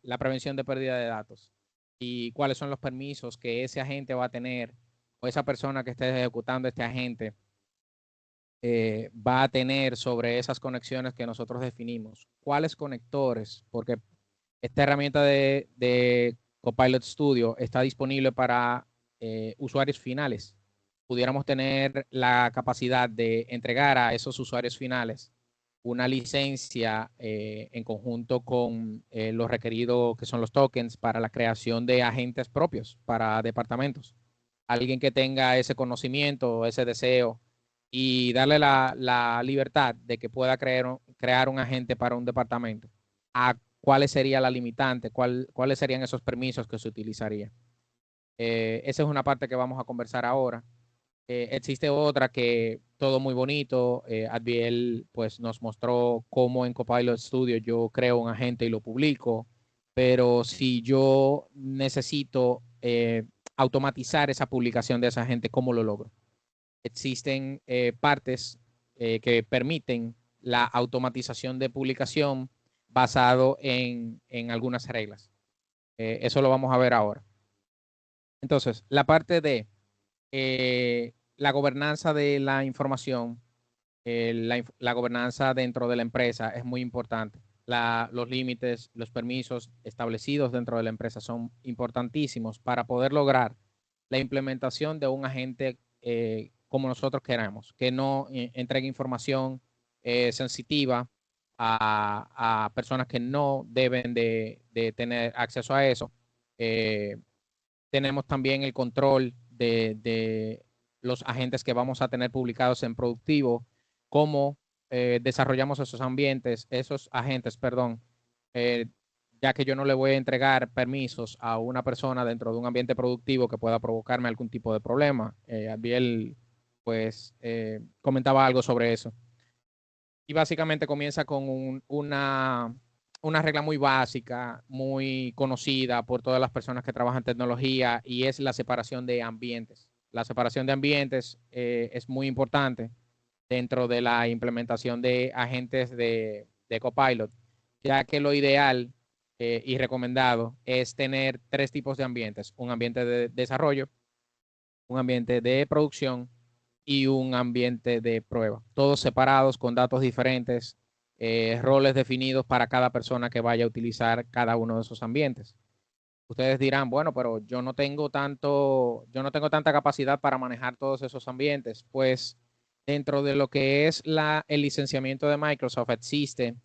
la prevención de pérdida de datos y cuáles son los permisos que ese agente va a tener o esa persona que esté ejecutando este agente va a tener sobre esas conexiones que nosotros definimos. ¿Cuáles conectores? Porque esta herramienta de Copilot Studio está disponible para usuarios finales. Pudiéramos tener la capacidad de entregar a esos usuarios finales una licencia en conjunto con los requeridos que son los tokens para la creación de agentes propios para departamentos. Alguien que tenga ese conocimiento, ese deseo y darle la libertad de que pueda crear un agente para un departamento. ¿A cuáles sería la limitante? ¿Cuáles serían esos permisos que se utilizaría? Esa es una parte que vamos a conversar ahora. Existe otra que todo muy bonito. Adbiel pues nos mostró cómo en Copilot Studio yo creo un agente y lo publico, pero si yo necesito automatizar esa publicación de esa agente, ¿cómo lo logro? existen partes que permiten la automatización de publicación basado en algunas reglas. Eso lo vamos a ver ahora. Entonces, la parte de la gobernanza de la información, la gobernanza dentro de la empresa es muy importante. Los límites, los permisos establecidos dentro de la empresa son importantísimos para poder lograr la implementación de un agente como nosotros queramos, que no entregue información sensitiva a personas que no deben de tener acceso a eso. Tenemos también el control de los agentes que vamos a tener publicados en productivo, cómo desarrollamos esos agentes, perdón, eh, ya que yo no le voy a entregar permisos a una persona dentro de un ambiente productivo que pueda provocarme algún tipo de problema. Abiel, pues, comentaba algo sobre eso. Y básicamente comienza con una regla muy básica, muy conocida por todas las personas que trabajan en tecnología, y es la separación de ambientes. La separación de ambientes es muy importante dentro de la implementación de agentes de Copilot, ya que lo ideal y recomendado es tener tres tipos de ambientes: un ambiente de desarrollo, un ambiente de producción y un ambiente de prueba. Todos separados con datos diferentes, roles definidos para cada persona que vaya a utilizar cada uno de esos ambientes. Ustedes dirán, bueno, pero yo no tengo tanta capacidad para manejar todos esos ambientes. Pues dentro de lo que es el licenciamiento de Microsoft existe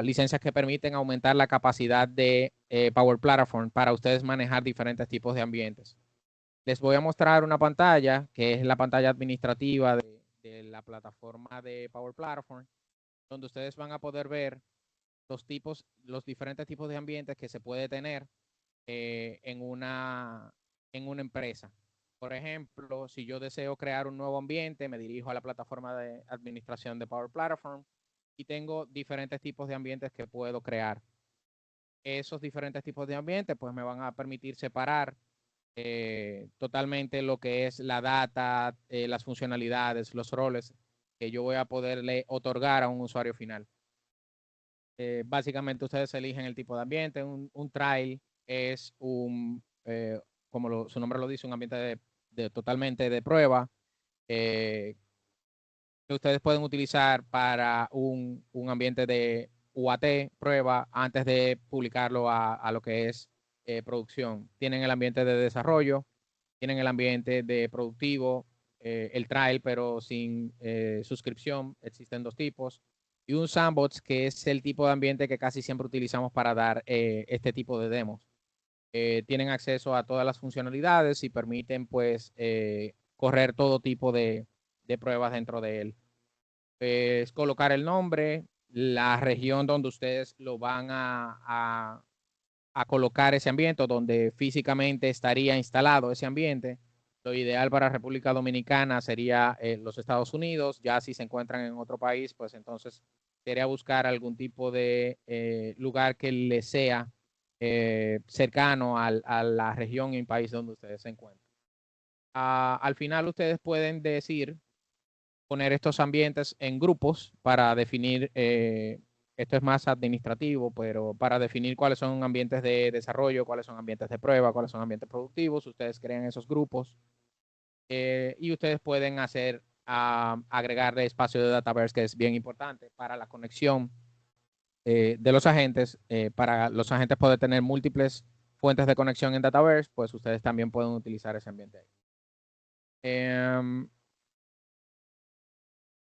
licencias que permiten aumentar la capacidad de Power Platform para ustedes manejar diferentes tipos de ambientes. Les voy a mostrar una pantalla que es la pantalla administrativa de la plataforma de Power Platform, donde ustedes van a poder ver los diferentes tipos de ambientes que se puede tener en una empresa. Por ejemplo, si yo deseo crear un nuevo ambiente, me dirijo a la plataforma de administración de Power Platform y tengo diferentes tipos de ambientes que puedo crear. Esos diferentes tipos de ambientes pues me van a permitir separar totalmente lo que es la data, las funcionalidades, los roles que yo voy a poderle otorgar a un usuario final. Básicamente ustedes eligen el tipo de ambiente. Un trial es como su nombre lo dice, un ambiente totalmente de prueba que ustedes pueden utilizar para un ambiente de UAT, prueba, antes de publicarlo a lo que es producción. Tienen el ambiente de desarrollo, tienen el ambiente de productivo, el trial, pero sin suscripción. Existen dos tipos. Y un sandbox, que es el tipo de ambiente que casi siempre utilizamos para dar este tipo de demos. Tienen acceso a todas las funcionalidades y permiten pues correr todo tipo de pruebas dentro de él. Es colocar el nombre, la región donde ustedes lo van a colocar ese ambiente, donde físicamente estaría instalado ese ambiente. Lo ideal para República Dominicana sería los Estados Unidos. Ya si se encuentran en otro país, pues entonces sería buscar algún tipo de lugar que les sea cercano a la región y país donde ustedes se encuentran. Al final ustedes pueden poner estos ambientes en grupos para definir, esto es más administrativo, pero para definir cuáles son ambientes de desarrollo, cuáles son ambientes de prueba, cuáles son ambientes productivos. Ustedes crean esos grupos y ustedes pueden agregarle espacio de Dataverse, que es bien importante para la conexión de los agentes. Para los agentes poder tener múltiples fuentes de conexión en Dataverse, pues ustedes también pueden utilizar ese ambiente ahí.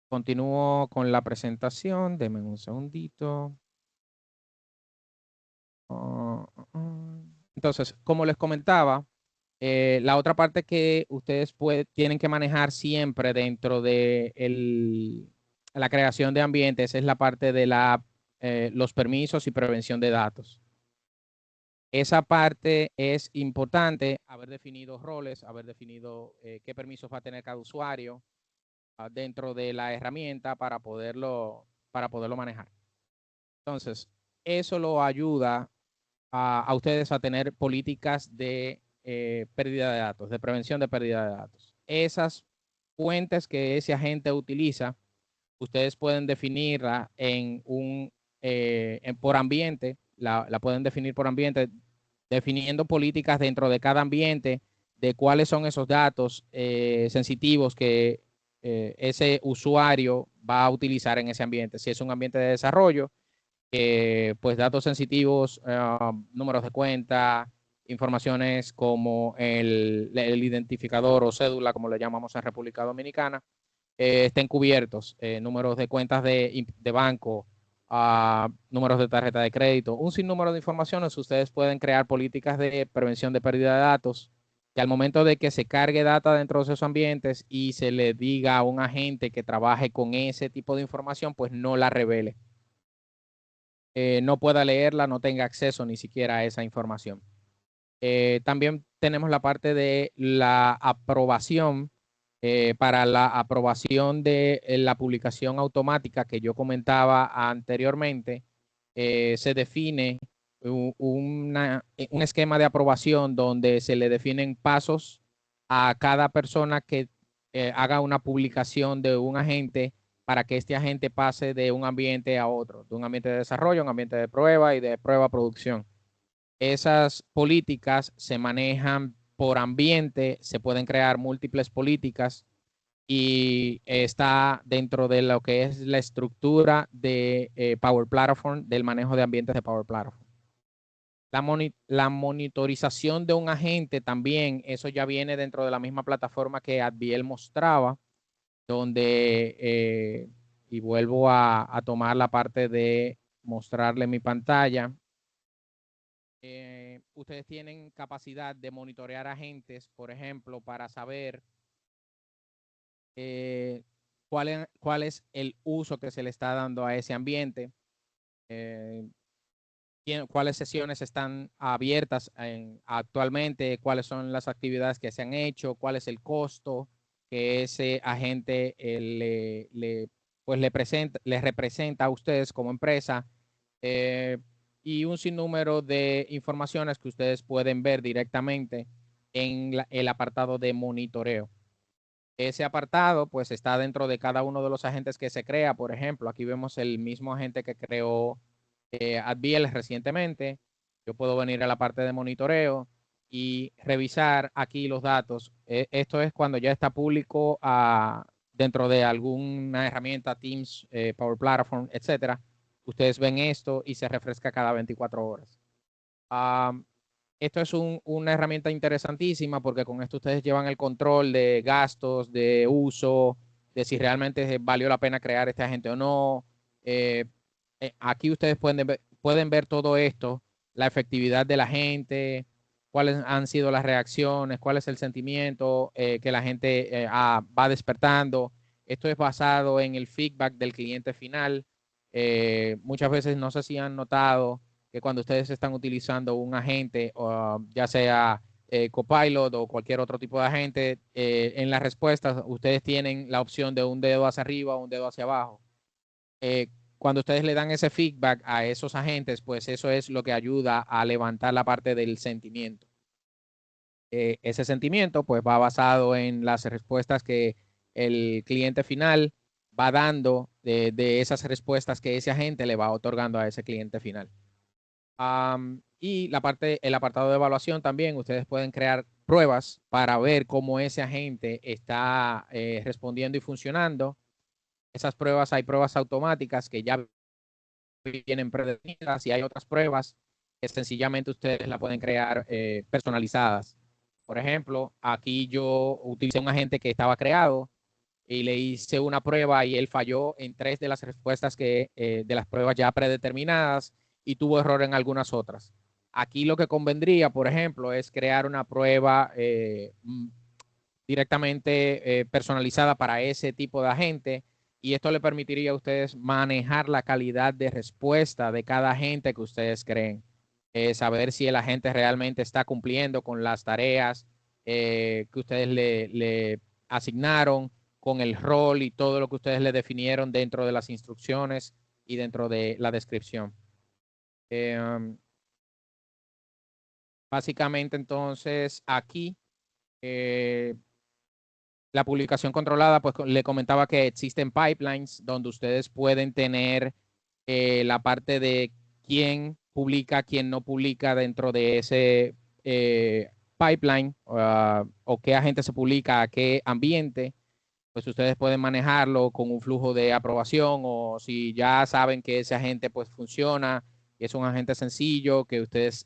Continúo con la presentación. Denme un segundito. Entonces, como les comentaba, la otra parte que ustedes tienen que manejar siempre dentro de la creación de ambientes es la parte de los permisos y prevención de datos. Esa parte es importante, haber definido roles, haber definido qué permisos va a tener cada usuario dentro de la herramienta para poderlo manejar. Entonces, eso lo ayuda a ustedes a tener políticas de pérdida de datos, de prevención de pérdida de datos. Esas fuentes que ese agente utiliza, ustedes pueden definirla por ambiente, la pueden definir por ambiente, definiendo políticas dentro de cada ambiente de cuáles son esos datos sensitivos que ese usuario va a utilizar en ese ambiente. Si es un ambiente de desarrollo, pues datos sensitivos, números de cuenta, informaciones como el identificador o cédula, como le llamamos en República Dominicana, estén cubiertos, números de cuentas de banco, números de tarjeta de crédito, un sinnúmero de informaciones. Ustedes pueden crear políticas de prevención de pérdida de datos, que al momento de que se cargue data dentro de esos ambientes y se le diga a un agente que trabaje con ese tipo de información, pues no la revele. No pueda leerla, no tenga acceso ni siquiera a esa información. También tenemos la parte de la aprobación. Para la aprobación de la publicación automática que yo comentaba anteriormente, se define un esquema de aprobación donde se le definen pasos a cada persona que haga una publicación de un agente para que este agente pase de un ambiente a otro, de un ambiente de desarrollo a un ambiente de prueba y de prueba a producción. Esas políticas se manejan por ambiente, se pueden crear múltiples políticas y está dentro de lo que es la estructura de Power Platform, del manejo de ambientes de Power Platform. La monitorización de un agente también, eso ya viene dentro de la misma plataforma que Adviel mostraba, donde, y vuelvo a tomar la parte de mostrarle mi pantalla. Ustedes tienen capacidad de monitorear agentes, por ejemplo, para saber cuál es el uso que se le está dando a ese ambiente, eh, cuáles sesiones están abiertas actualmente, cuáles son las actividades que se han hecho, cuál es el costo que ese agente pues le representa a ustedes como empresa, eh, y un sinnúmero de informaciones que ustedes pueden ver directamente en el apartado de monitoreo. Ese apartado pues está dentro de cada uno de los agentes que se crea. Por ejemplo, aquí vemos el mismo agente que creó Adviel recientemente. Yo puedo venir a la parte de monitoreo y revisar aquí los datos. Esto es cuando ya está público dentro de alguna herramienta, Teams, Power Platform, etcétera. Ustedes ven esto y se refresca cada 24 horas. Esto es una herramienta interesantísima porque con esto ustedes llevan el control de gastos, de uso, de si realmente valió la pena crear este agente o no. Eh, Aquí ustedes pueden ver todo esto, la efectividad de la gente, cuáles han sido las reacciones, cuál es el sentimiento que la gente va despertando. Esto es basado en el feedback del cliente final. Muchas veces, no sé si han notado que cuando ustedes están utilizando un agente, ya sea Copilot o cualquier otro tipo de agente, en las respuestas ustedes tienen la opción de un dedo hacia arriba o un dedo hacia abajo. Cuando ustedes le dan ese feedback a esos agentes, pues eso es lo que ayuda a levantar la parte del sentimiento. Ese sentimiento pues va basado en las respuestas que el cliente final va dando de esas respuestas que ese agente le va otorgando a ese cliente final. Y el apartado de evaluación también, ustedes pueden crear pruebas para ver cómo ese agente está respondiendo y funcionando. Esas pruebas, hay pruebas automáticas que ya vienen predefinidas y hay otras pruebas que sencillamente ustedes la pueden crear personalizadas. Por ejemplo, aquí yo utilicé un agente que estaba creado y le hice una prueba y él falló en 3 de las respuestas de las pruebas ya predeterminadas y tuvo error en algunas otras. Aquí lo que convendría, por ejemplo, es crear una prueba directamente personalizada para ese tipo de agente, y esto le permitiría a ustedes manejar la calidad de respuesta de cada agente que ustedes creen, saber si el agente realmente está cumpliendo con las tareas que ustedes le asignaron, con el rol y todo lo que ustedes le definieron dentro de las instrucciones y dentro de la descripción. Básicamente, entonces, aquí La publicación controlada, pues le comentaba que existen pipelines donde ustedes pueden tener la parte de quién publica, quién no publica dentro de ese pipeline o qué agente se publica, a qué ambiente. Pues ustedes pueden manejarlo con un flujo de aprobación o si ya saben que ese agente pues funciona, que es un agente sencillo, que ustedes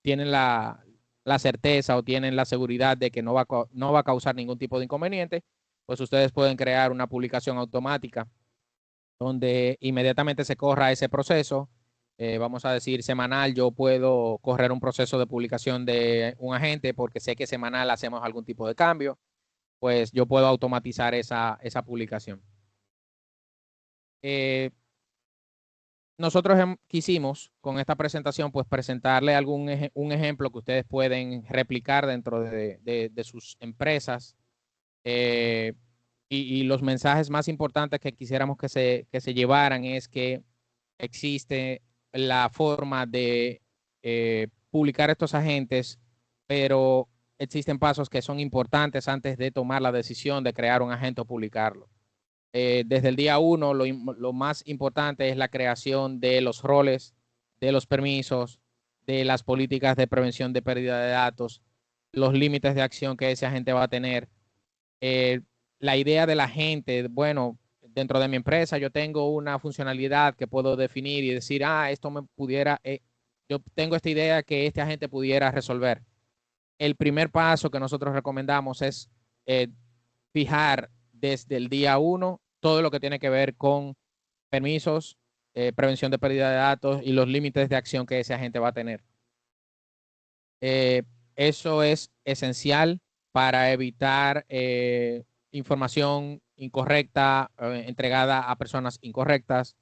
tienen la certeza o tienen la seguridad de que no va a causar ningún tipo de inconveniente, pues ustedes pueden crear una publicación automática donde inmediatamente se corra ese proceso. Vamos a decir semanal, yo puedo correr un proceso de publicación de un agente porque sé que semanal hacemos algún tipo de cambio, pues yo puedo automatizar esa publicación. Nosotros quisimos con esta presentación pues presentarle un ejemplo que ustedes pueden replicar dentro de sus empresas y los mensajes más importantes que quisiéramos que se llevaran es que existe la forma de publicar estos agentes, pero existen pasos que son importantes antes de tomar la decisión de crear un agente o publicarlo. Desde el día uno, lo más importante es la creación de los roles, de los permisos, de las políticas de prevención de pérdida de datos, los límites de acción que ese agente va a tener. Eh, la idea de la gente, bueno, dentro de mi empresa yo tengo una funcionalidad que puedo definir y decir, esto me pudiera, yo tengo esta idea que este agente pudiera resolver. El primer paso que nosotros recomendamos es eh, fijar desde el día uno todo lo que tiene que ver con permisos, prevención de pérdida de datos y los límites de acción que ese agente va a tener. Eso es esencial para evitar información incorrecta entregada a personas incorrectas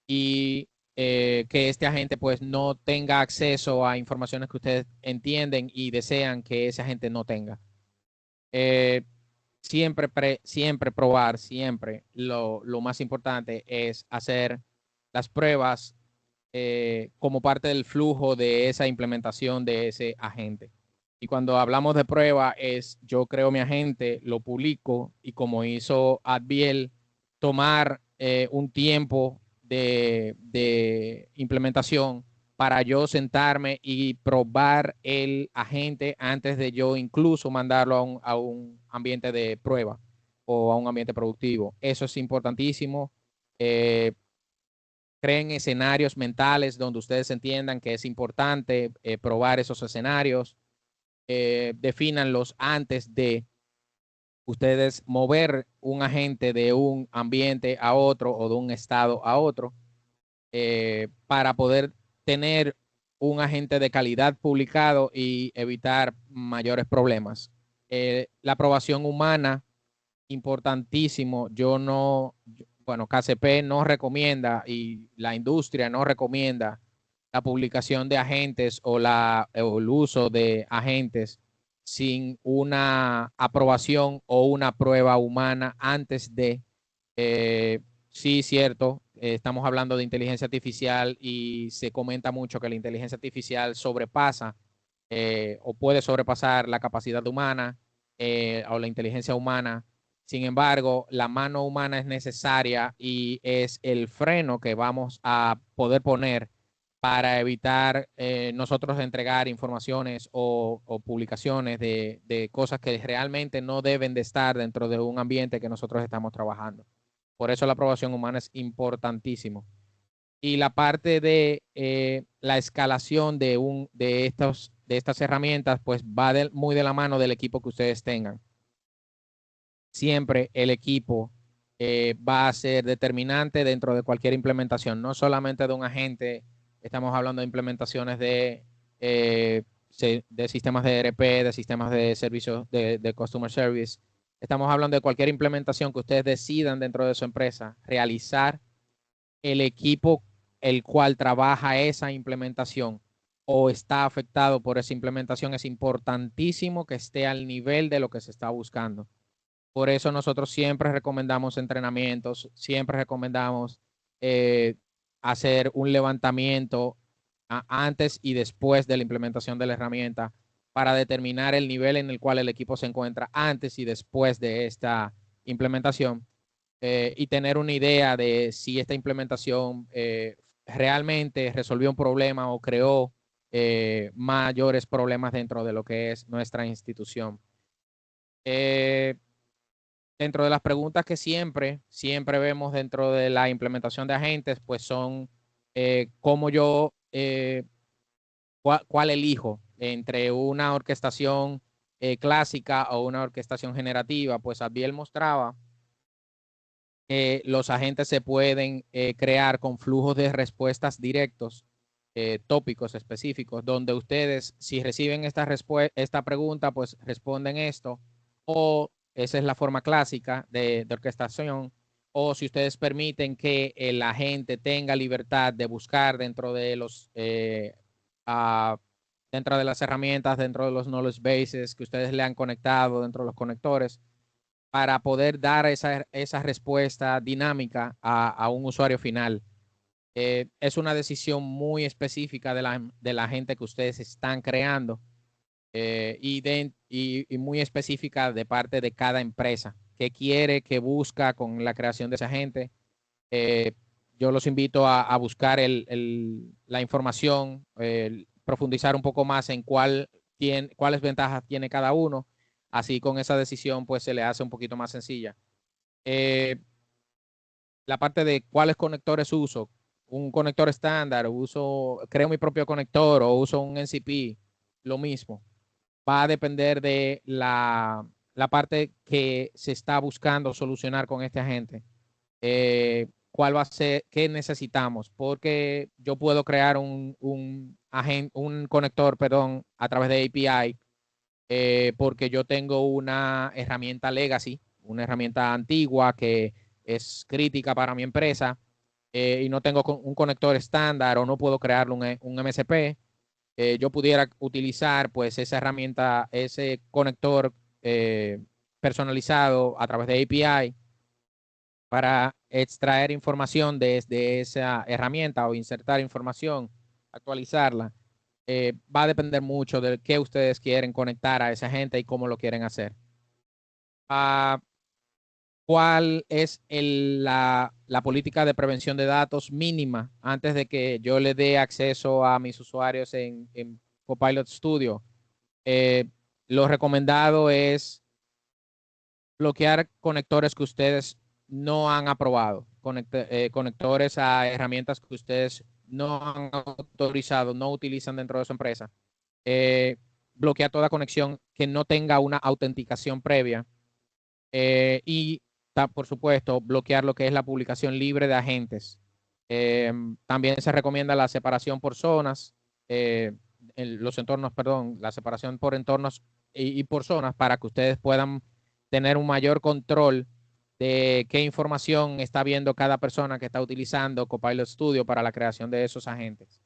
y que este agente pues no tenga acceso a informaciones que ustedes entienden y desean que ese agente no tenga. Eh, siempre probar, siempre lo más importante es hacer las pruebas como parte del flujo de esa implementación de ese agente. Y cuando hablamos de prueba es yo creo mi agente, lo publico y como hizo Adviel, tomar un tiempo de implementación para yo sentarme y probar el agente antes de yo incluso mandarlo a un ambiente de prueba o a un ambiente productivo. Eso es importantísimo. Creen escenarios mentales donde ustedes entiendan que es importante probar esos escenarios. Defínanlos antes de ustedes mover un agente de un ambiente a otro o de un estado a otro para poder tener un agente de calidad publicado y evitar mayores problemas. La aprobación humana, importantísimo. Bueno, KCP no recomienda y la industria no recomienda la publicación de agentes o el uso de agentes sin una aprobación o una prueba humana antes de sí, cierto. Estamos hablando de inteligencia artificial y se comenta mucho que la inteligencia artificial sobrepasa o puede sobrepasar la capacidad humana o la inteligencia humana. Sin embargo, la mano humana es necesaria y es el freno que vamos a poder poner para evitar nosotros entregar informaciones o publicaciones de cosas que realmente no deben de estar dentro de un ambiente que nosotros estamos trabajando. Por eso la aprobación humana es importantísimo. Y la parte de la escalación de estas herramientas, pues va muy de la mano del equipo que ustedes tengan. Siempre el equipo va a ser determinante dentro de cualquier implementación, no solamente de un agente, estamos hablando de implementaciones de sistemas de ERP, de sistemas de servicios de Customer Service. Estamos hablando de cualquier implementación que ustedes decidan dentro de su empresa realizar. El equipo el cual trabaja esa implementación o está afectado por esa implementación es importantísimo que esté al nivel de lo que se está buscando. Por eso nosotros siempre recomendamos entrenamientos, siempre recomendamos eh, hacer un levantamiento antes y después de la implementación de la herramienta para determinar el nivel en el cual el equipo se encuentra antes y después de esta implementación, y tener una idea de si esta implementación realmente resolvió un problema o creó mayores problemas dentro de lo que es nuestra institución. Eh, Dentro de las preguntas que siempre vemos dentro de la implementación de agentes, pues son cómo yo, cuál elijo entre una orquestación clásica o una orquestación generativa. Pues Abdiel mostraba que los agentes se pueden crear con flujos de respuestas directos, tópicos específicos, donde ustedes, si reciben esta pregunta, pues responden esto, o esa es la forma clásica de orquestación, o si ustedes permiten que el agente tenga libertad de buscar dentro de las herramientas, dentro de los knowledge bases que ustedes le han conectado, dentro de los conectores, para poder dar esa respuesta dinámica a un usuario final. Es una decisión muy específica de la gente que ustedes están creando, y muy específica de parte de cada empresa que quiere, que busca con la creación de esa gente. Eh, yo los invito a buscar la información, profundizar un poco más en cuáles ventajas tiene cada uno. Así con esa decisión pues se le hace un poquito más sencilla. Eh, la parte de cuáles conectores uso, un conector estándar, creo mi propio conector o uso un NCP, lo mismo. Va a depender de la parte que se está buscando solucionar con este agente. ¿Cuál va a ser, qué necesitamos? Porque yo puedo crear un conector, perdón, a través de API, porque yo tengo una herramienta legacy, una herramienta antigua que es crítica para mi empresa, y no tengo un conector estándar o no puedo crearlo un MSP. Yo pudiera utilizar pues esa herramienta, ese conector personalizado a través de API para extraer información desde esa herramienta o insertar información, actualizarla. Va a depender mucho de qué ustedes quieren conectar a esa gente y cómo lo quieren hacer. Uh, ¿Cuál es la política de prevención de datos mínima antes de que yo le dé acceso a mis usuarios en Copilot Studio? Eh, lo recomendado es bloquear conectores que ustedes no han aprobado, conectores a herramientas que ustedes no han autorizado, no utilizan dentro de su empresa. Eh, Bloquear toda conexión que no tenga una autenticación previa, y por supuesto bloquear lo que es la publicación libre de agentes. También se recomienda la separación por zonas, los entornos, perdón, la separación por entornos y por zonas para que ustedes puedan tener un mayor control de qué información está viendo cada persona que está utilizando Copilot Studio para la creación de esos agentes.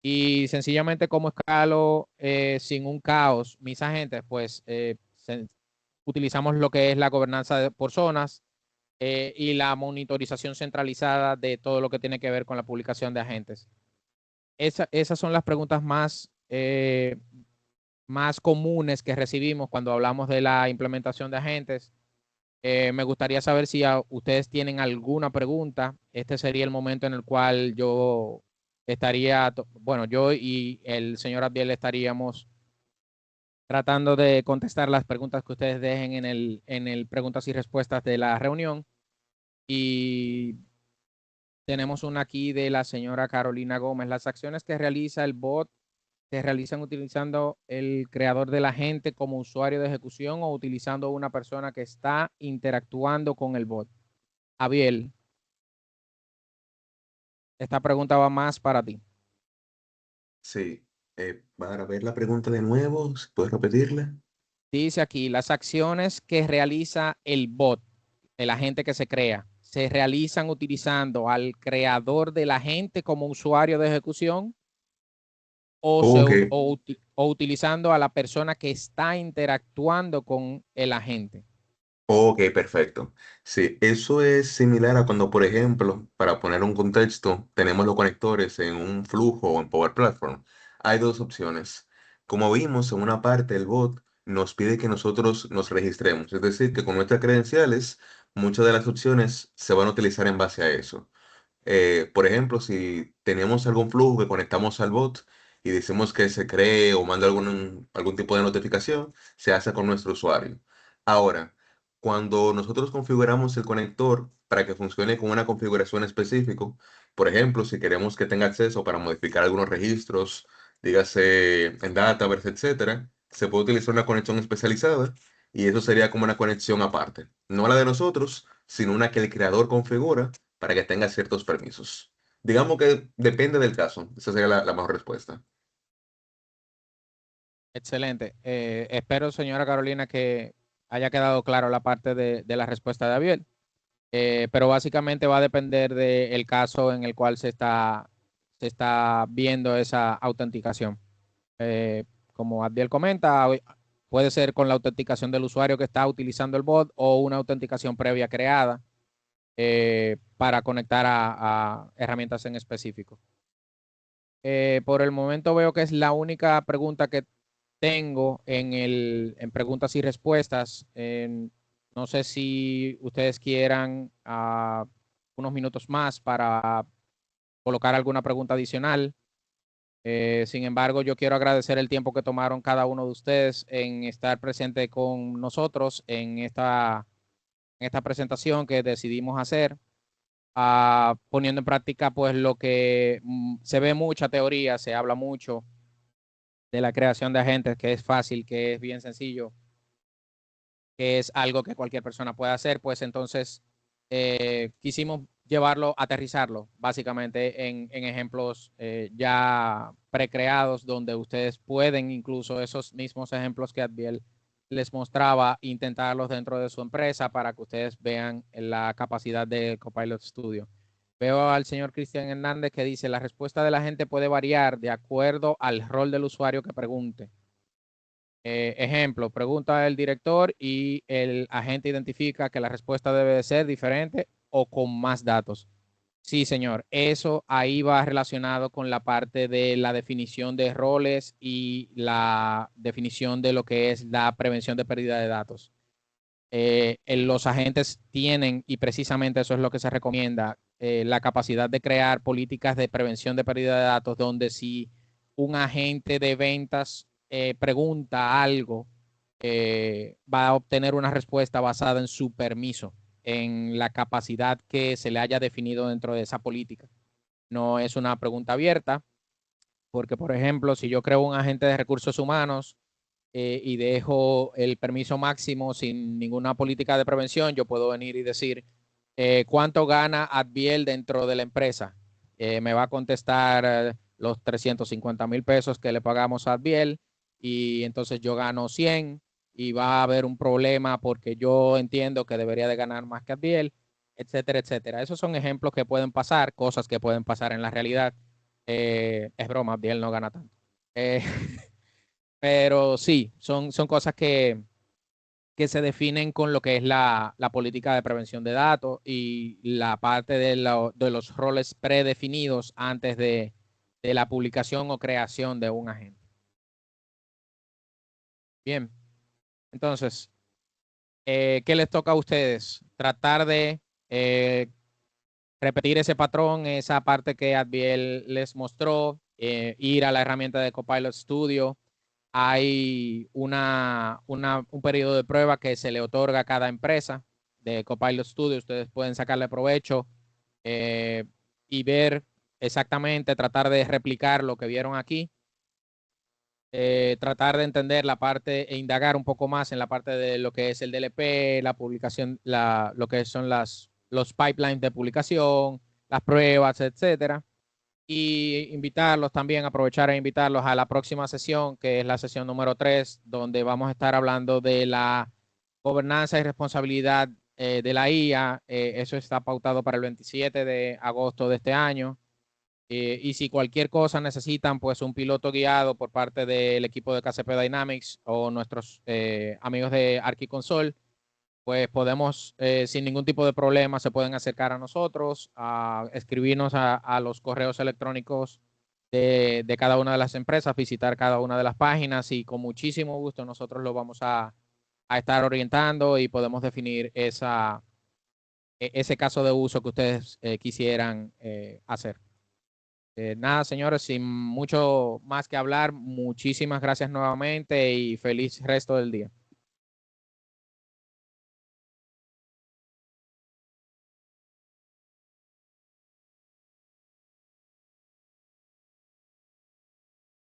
Y sencillamente como escalo sin un caos mis agentes, pues utilizamos lo que es la gobernanza por zonas, y la monitorización centralizada de todo lo que tiene que ver con la publicación de agentes. Esas son las preguntas más comunes que recibimos cuando hablamos de la implementación de agentes. Me gustaría saber si ustedes tienen alguna pregunta. Este sería el momento en el cual bueno, yo y el señor Abdiel estaríamos tratando de contestar las preguntas que ustedes dejen en el preguntas y respuestas de la reunión. Y tenemos una aquí de la señora Carolina Gómez. Las acciones que realiza el bot se realizan utilizando el creador del agente como usuario de ejecución o utilizando una persona que está interactuando con el bot. Abiel, esta pregunta va más para ti. Sí. Para ver la pregunta de nuevo, ¿puedes repetirla? Dice aquí, las acciones que realiza el bot, el agente que se crea, se realizan utilizando al creador del agente como usuario de ejecución, Ok, o utilizando a la persona que está interactuando con el agente. ok, perfecto. Sí, eso es similar a cuando, por ejemplo, para poner un contexto, tenemos los conectores en un flujo o en Power Platform. Hay dos opciones. Como vimos en una parte, el bot nos pide que nosotros nos registremos, es decir, que con nuestras credenciales muchas de las opciones se van a utilizar en base a eso. Por ejemplo, si tenemos algún flujo que conectamos al bot y decimos que se cree o manda algún tipo de notificación, se hace con nuestro usuario. Ahora, cuando nosotros configuramos el conector para que funcione con una configuración específica, por ejemplo, si queremos que tenga acceso para modificar algunos registros, dígase en Dataverse, etcétera, se puede utilizar una conexión especializada y eso sería como una conexión aparte. No la de nosotros, sino una que el creador configura para que tenga ciertos permisos. Digamos que depende del caso. Esa sería la mejor respuesta. Excelente. Espero, señora Carolina, que haya quedado claro la parte de la respuesta de Abiel. Pero básicamente va a depender del caso en el cual se está viendo esa autenticación. Como Abdiel comenta, puede ser con la autenticación del usuario que está utilizando el bot o una autenticación previa creada para conectar a herramientas en específico. Por el momento veo que es la única pregunta que tengo en preguntas y respuestas. No sé si ustedes quieran unos minutos más para colocar alguna pregunta adicional. Sin embargo, yo quiero agradecer el tiempo que tomaron cada uno de ustedes en estar presente con nosotros en esta presentación que decidimos hacer, poniendo en práctica pues lo que se ve mucha teoría, se habla mucho de la creación de agentes, que es fácil, que es bien sencillo, que es algo que cualquier persona puede hacer, pues entonces quisimos llevarlo, aterrizarlo básicamente en ejemplos ya precreados donde ustedes pueden incluso esos mismos ejemplos que Adviel les mostraba, intentarlos dentro de su empresa para que ustedes vean la capacidad de Copilot Studio. Veo al señor Cristian Hernández que dice, la respuesta de la gente puede variar de acuerdo al rol del usuario que pregunte. Ejemplo, pregunta el director y el agente identifica que la respuesta debe de ser diferente o con más datos. Sí, señor, eso ahí va relacionado con la parte de la definición de roles y la definición de lo que es la prevención de pérdida de datos. Los agentes tienen, y precisamente eso es lo que se recomienda, la capacidad de crear políticas de prevención de pérdida de datos, donde si un agente de ventas pregunta algo, va a obtener una respuesta basada en su permiso, en la capacidad que se le haya definido dentro de esa política. No es una pregunta abierta, porque, por ejemplo, si yo creo un agente de recursos humanos, y dejo el permiso máximo sin ninguna política de prevención, yo puedo venir y decir cuánto gana Adviel dentro de la empresa. Me va a contestar los 350,000 pesos que le pagamos a Adviel y entonces yo gano 100 y va a haber un problema porque yo entiendo que debería de ganar más que Adviel, etcétera, etcétera. Esos son ejemplos que pueden pasar, cosas que pueden pasar en la realidad. Es broma, Adviel no gana tanto. Eh, pero sí, son cosas que se definen con lo que es la política de prevención de datos y la parte de los roles predefinidos antes de la publicación o creación de un agente. Bien, entonces, ¿qué les toca a ustedes? Tratar de repetir ese patrón, esa parte que Adviel les mostró, ir a la herramienta de Copilot Studio. Hay un periodo de prueba que se le otorga a cada empresa de Copilot Studio. Ustedes pueden sacarle provecho eh, y ver exactamente, tratar de replicar lo que vieron aquí, tratar de entender la parte e indagar un poco más en la parte de lo que es el DLP, la publicación, lo que son los pipelines de publicación, las pruebas, etcétera. Y invitarlos también, aprovechar e invitarlos a la próxima sesión, que es la sesión número 3, donde vamos a estar hablando de la gobernanza y responsabilidad de la IA. Eso está pautado para el 27 de agosto de este año. Y si cualquier cosa necesitan, pues un piloto guiado por parte del equipo de KCP Dynamics o nuestros amigos de Archiconsol, pues podemos, sin ningún tipo de problema, se pueden acercar a nosotros, a escribirnos a los correos electrónicos de cada una de las empresas, visitar cada una de las páginas y con muchísimo gusto nosotros lo vamos a estar orientando y podemos definir ese caso de uso que ustedes quisieran hacer. Nada, señores, sin mucho más que hablar, muchísimas gracias nuevamente y feliz resto del día.